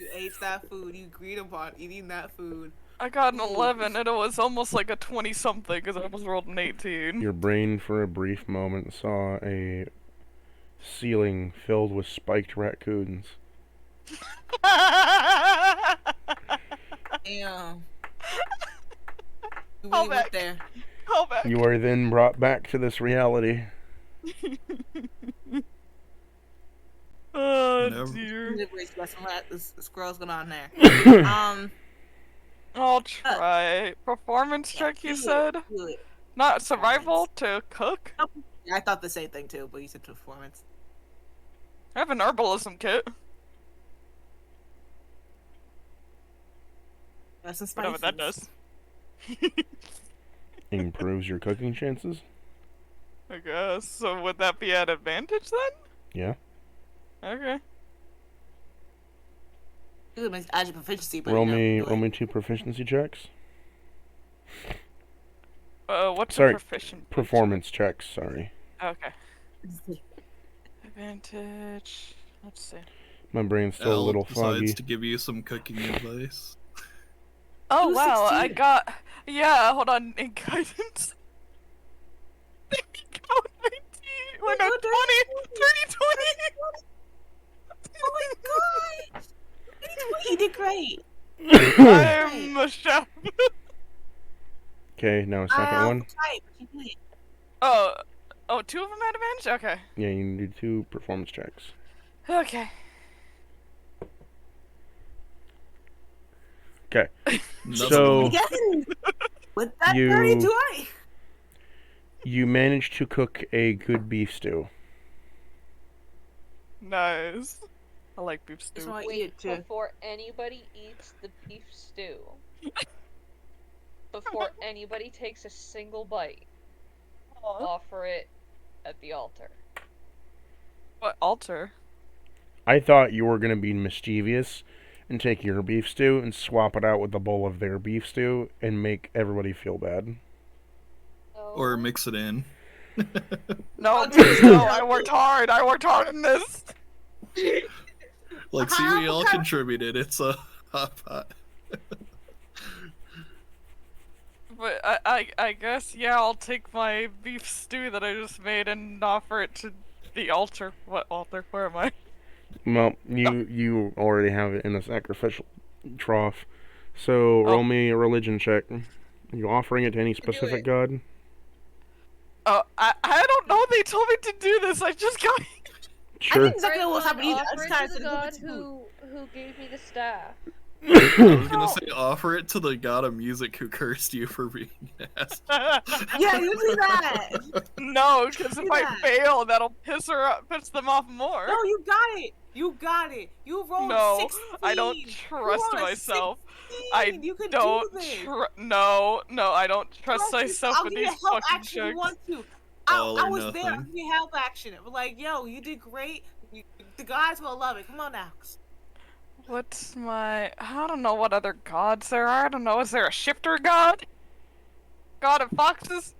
S4: You ate that food. You agreed upon eating that food.
S7: I got an 11, and it was almost like a 20-something, because I almost rolled an 18.
S2: Your brain, for a brief moment, saw a ceiling filled with spiked raccoons.
S4: Damn. You
S7: Call
S4: really
S7: back.
S4: went there.
S7: Call back.
S2: You are then brought back to this reality.
S7: Oh,
S1: Never.
S7: dear.
S4: This girl's going on there.
S7: I'll try. Performance check, you said?
S4: Do it.
S7: Not survival to cook?
S4: Yeah, I thought the same thing too, but you said performance.
S7: I have an herbalism kit.
S4: That's some
S7: Whatever
S4: spices.
S7: that does.
S2: Improves your cooking chances?
S7: I guess. So would that be at advantage then?
S2: Yeah.
S7: Okay.
S4: It makes add your proficiency, but
S2: Roll
S4: you know,
S2: me
S4: like-
S2: 2 proficiency checks.
S7: What's
S2: Sorry,
S7: a proficient?
S2: Performance checks, sorry.
S7: Okay. Advantage. Let's see.
S2: My brain's still a
S1: Al
S2: little
S1: decides
S2: foggy.
S1: to give you some cooking advice.
S7: Oh
S4: Who's
S7: wow, I
S4: 16?
S7: got. Yeah, hold on. In guidance. There you go, 19. Or no, 20. 20.
S4: Oh my god! You did great.
S7: I'm a chef.
S2: Okay, now a second one.
S4: Tight, but you did it.
S7: Oh, 2 of them had advantage? Okay.
S2: Yeah, you can do 2 performance checks.
S7: Okay.
S2: Okay.
S1: Nothing.
S2: So
S4: Again, with that
S2: You-
S4: 30-20.
S2: you managed to cook a good beef stew.
S7: Nice. I like beef
S4: Just
S7: stew.
S4: want to eat
S6: Wait,
S4: it too.
S6: before anybody eats the beef stew, before anybody takes a single bite, offer it at the altar.
S7: What altar?
S2: I thought you were going to be mischievous and take your beef stew and swap it out with a bowl of their beef stew and make everybody feel bad.
S1: Or mix it in.
S7: No, please no. I worked hard. I worked hard in this.
S1: Like, see, we all contributed. It's a hot pot.
S7: But I guess, yeah, I'll take my beef stew that I just made and offer it to the altar. What altar? Where am I?
S2: Well, you already have it in a sacrificial trough. So roll me a religion check. Are you offering it to any specific god?
S7: Oh, I don't know. They told me to do this. I just got.
S4: I
S2: Sure.
S4: think exactly what's happening. I
S6: Offer
S4: just
S6: it
S4: kind
S6: to
S4: of
S6: the
S4: said
S6: god
S4: it's food.
S6: who gave me the staff.
S1: I was gonna say, offer it to the god of music who cursed you for being an ass.
S4: Yeah, you do that.
S7: No, because if I
S4: Yeah.
S7: fail, that'll piss them off more.
S4: No, you got it. You got it. You rolled
S7: No,
S4: 16.
S7: I don't
S4: You
S7: trust
S4: rolled a
S7: myself.
S4: 16. You can
S7: Don't
S4: do this.
S7: no, I don't trust
S4: Trust yourself.
S7: myself
S4: I'll
S7: with
S4: give you
S7: these
S4: a help
S7: fucking
S4: action if you
S7: checks.
S4: want to.
S1: All
S4: I
S1: or
S4: was there. I'll
S1: nothing.
S4: give you help action. But like, yo, you did great. The guys will love it. Come on now.
S7: What's my... I don't know what other gods there are. I don't know. Is there a shifter god? God of foxes?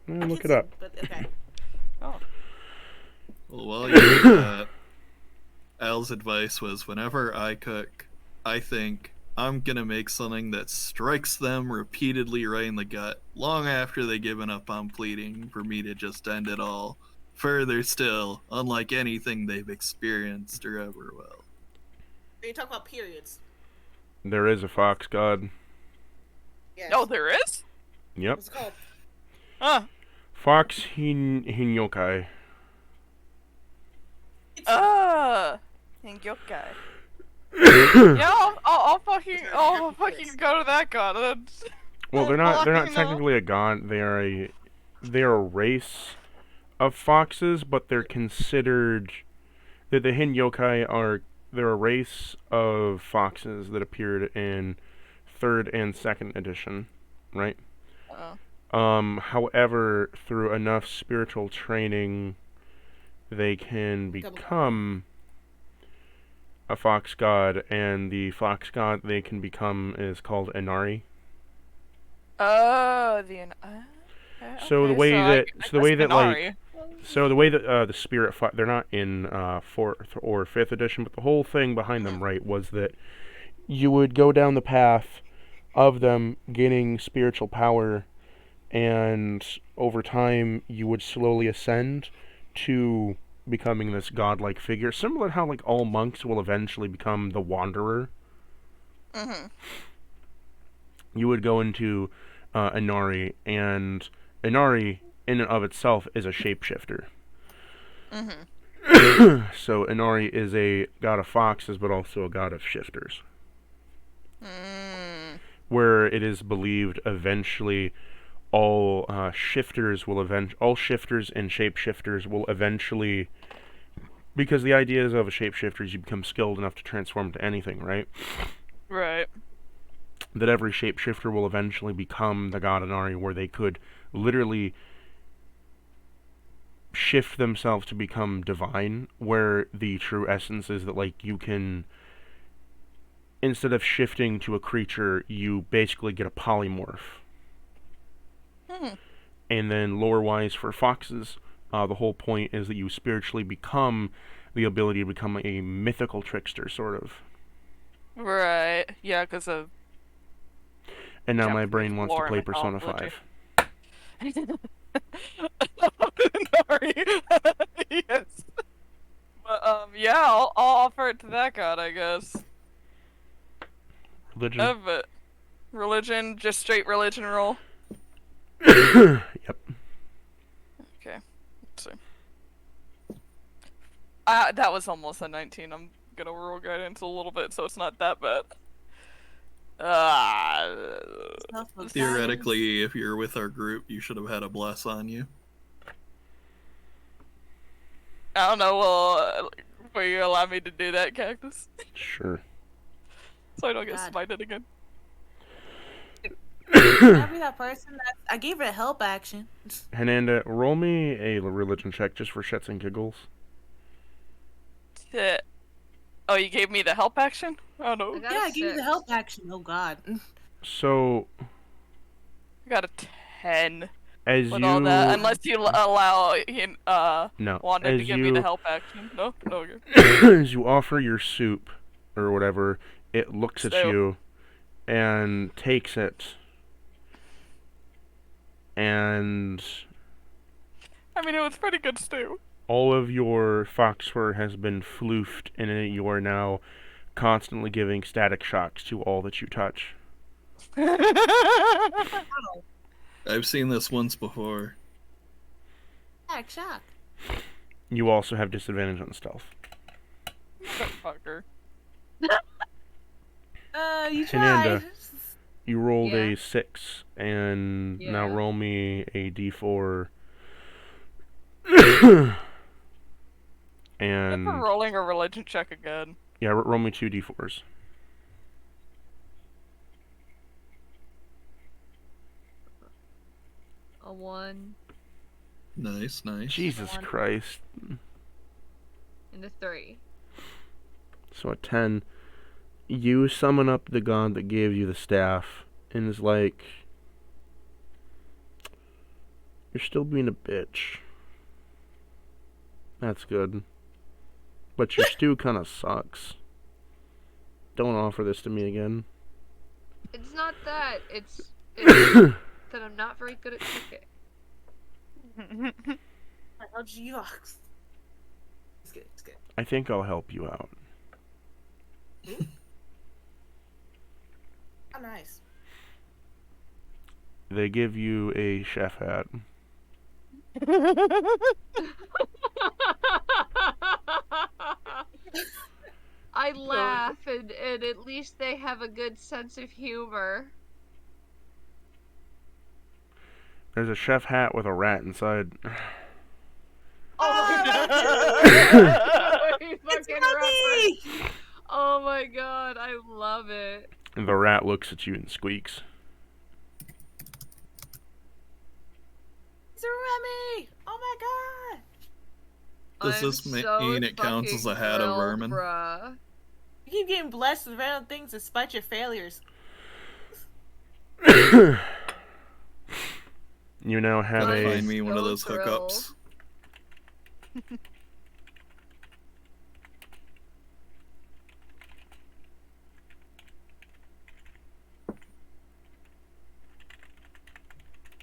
S2: Look it up.
S4: But okay.
S7: Oh.
S1: Well, while you do that, Al's advice was whenever I cook, I think I'm gonna make something that strikes them repeatedly right in the gut, long after they've given up on pleading for me to just end it all. Further still, unlike anything they've experienced or ever will.
S4: You talk about periods.
S2: There is a fox god.
S4: Yes.
S7: Oh, there is?
S2: Yep.
S4: What's it called?
S7: Huh.
S2: Fox Hinyokai.
S7: Hingyokai. Yeah, I'll fucking go to that god.
S2: Well, they're not
S7: fucking know.
S2: technically a god. They are a race of foxes, but they're considered the Hin Yokai they're a race of foxes that appeared in 3rd and 2nd edition, right? However, through enough spiritual training, they can become a fox god, and the fox god they can become is called Inari.
S7: Oh,
S2: So the way that the spirit they're not in 4th or 5th edition, but the whole thing behind them, right, was that you would go down the path of them gaining spiritual power, and over time you would slowly ascend to becoming this godlike figure, similar to how like all monks will eventually become the wanderer. You would go into Inari, and Inari in and of itself is a shapeshifter. So Inari is a god of foxes, but also a god of shifters. Where it is believed eventually all shifters and shapeshifters will eventually, because the idea is of a shapeshifter is you become skilled enough to transform into anything, right?
S7: Right.
S2: That every shapeshifter will eventually become the god Inari, where they could literally shift themselves to become divine, where the true essence is that, like, you can, instead of shifting to a creature, you basically get a polymorph. And then lore-wise for foxes, the whole point is that you spiritually become the ability to become a mythical trickster, sort of.
S7: Right. Yeah, because of...
S2: And now my brain wants to play Persona 5.
S7: Sorry. Yes. But, yeah, I'll offer it to that god, I guess.
S2: Religion?
S7: But religion, just straight religion roll.
S2: Yep.
S7: Okay, let's see. That was almost a 19. I'm gonna roll guidance a little bit, so it's not that bad.
S1: Theoretically, if you're with our group, you should have had a bless on you.
S7: I don't know, will you allow me to do that, Cactus?
S2: Sure.
S7: So I don't get smited again.
S4: I'll be that person that I gave her a help action.
S2: Hernanda, roll me a religion check just for shits and giggles.
S7: Oh, you gave me the help action? Oh no.
S4: Yeah, I gave you the help action. Oh god.
S2: So...
S7: I got a 10.
S2: As
S7: with
S2: you...
S7: all that, unless you allow
S2: no.
S7: Wanda to give me the help action. No? No, okay.
S2: As you offer your soup, or whatever, it looks at you, and takes it, and...
S7: I mean, it was pretty good stew.
S2: All of your fox fur has been floofed, and you are now constantly giving static shocks to all that you touch.
S1: I've seen this once before.
S4: Static shock.
S2: You also have disadvantage on stealth.
S7: Motherfucker.
S4: You tried.
S2: You rolled a 6, and now roll me a d4. And
S7: for rolling a religion check again.
S2: Yeah, roll me 2 d4s.
S5: A 1.
S1: Nice, nice.
S2: Jesus Christ.
S5: And a 3.
S2: So a 10. You summon up the god that gave you the staff, and is like, you're still being a bitch. That's good. But your stew kind of sucks. Don't offer this to me again.
S6: It's not that. It's that I'm not very good at cooking.
S4: How'd you ox? It's good. It's good.
S2: I think I'll help you out.
S4: Oh, nice.
S2: They give you a chef hat.
S6: I laugh, and at least they have a good sense of humor.
S2: There's a chef hat with a rat inside.
S6: Oh, oh my god, I love it.
S2: And the rat looks at you and squeaks.
S4: It's a Remy! Oh my god!
S1: Does this mean it counts as a hat of vermin?
S6: Bruh.
S4: You keep getting blessed with random things despite your failures.
S2: You now have
S1: Find me one of those hookups.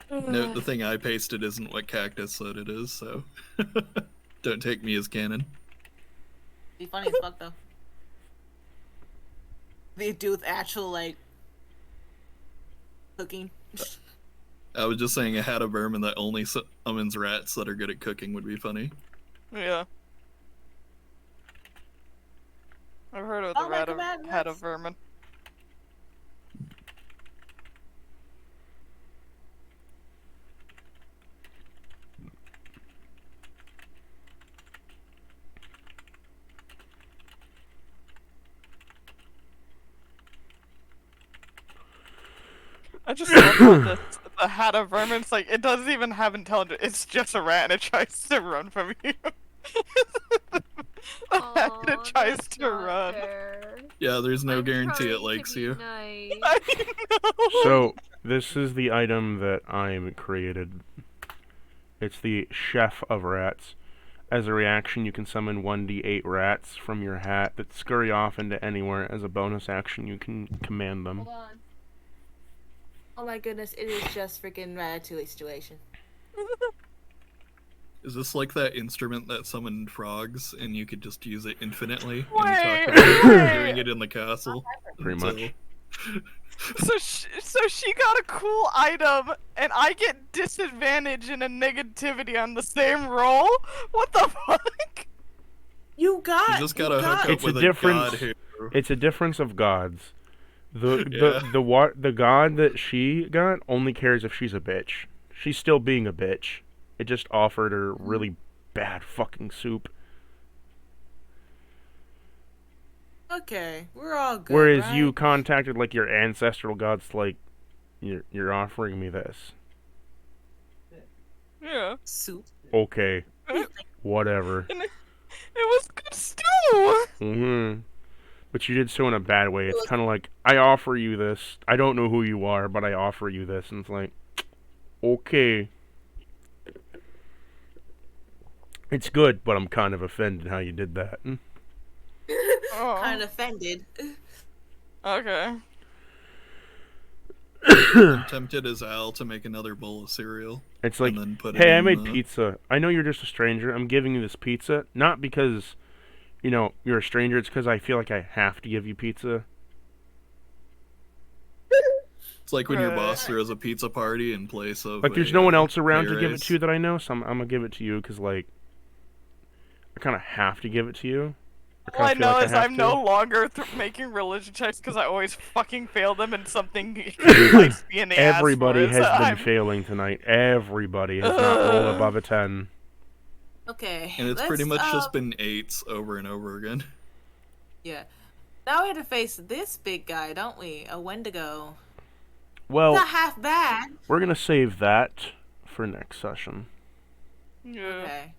S1: Note the thing I pasted isn't what Cactus said it is, so don't take me as canon.
S4: Be funny as fuck though. They do with actual like cooking.
S1: I was just saying a hat of vermin that only summons rats that are good at cooking would be funny.
S7: Yeah. I've heard of the hat of vermin. I just love how the hat of vermin, it's like, it doesn't even have intelligence, it's just a rat and it tries to run from you. It tries to run.
S6: Fair.
S1: Yeah, there's no guarantee it likes you.
S6: Nice.
S7: I know.
S2: So, this is the item that I'm created. It's the Chef of Rats. As a reaction, you can summon 1d8 rats from your hat that scurry off into anywhere. As a bonus action, you can command them.
S6: Hold on.
S4: Oh my goodness, it is just freaking Ratatouille situation.
S1: Is this like that instrument that summoned frogs and you could just use it infinitely?
S7: Wait,
S1: and you talked about doing it in the castle.
S2: Pretty much.
S7: So she got a cool item, and I get disadvantage and a negativity on the same roll? What the fuck?
S4: You
S1: just gotta hook up with a god who...
S2: It's a difference of gods. The god that she got only cares if she's a bitch. She's still being a bitch. It just offered her really bad fucking soup.
S4: Okay, we're all good.
S2: Whereas
S4: right?
S2: you contacted like your ancestral gods, like you're offering me this.
S7: Yeah.
S4: Soup.
S2: Okay. Whatever.
S7: And it was good stew!
S2: Mm-hmm. But you did so in a bad way. It's kind of like, I offer you this. I don't know who you are, but I offer you this. And it's like, okay. It's good, but I'm kind of offended how you did that.
S7: Oh.
S4: Kind of offended.
S7: Okay.
S1: I'm tempted as Al to make another bowl of cereal.
S2: It's like,
S1: and then put
S2: hey,
S1: it
S2: I
S1: in
S2: made pizza. I know you're just a stranger. I'm giving you this pizza. Not because, you know, you're a stranger. It's because I feel like I have to give you pizza.
S1: It's like when your boss throws a pizza party in place of...
S2: Like, there's no one else around to give it to that I know, so I'm going to give it to you because, like, I kind of have to give it to you.
S7: All I know is I'm no longer making religion checks because I always fucking fail them and something bites me in the ass.
S2: Everybody has been failing tonight. Everybody has not rolled above a 10.
S4: Okay.
S1: And it's pretty much just been 8s over and over again.
S4: Yeah. Now we have to face this big guy, don't we? A Wendigo.
S2: Well,
S4: not half bad.
S2: We're going to save that for next session.
S7: Yeah.
S4: Okay.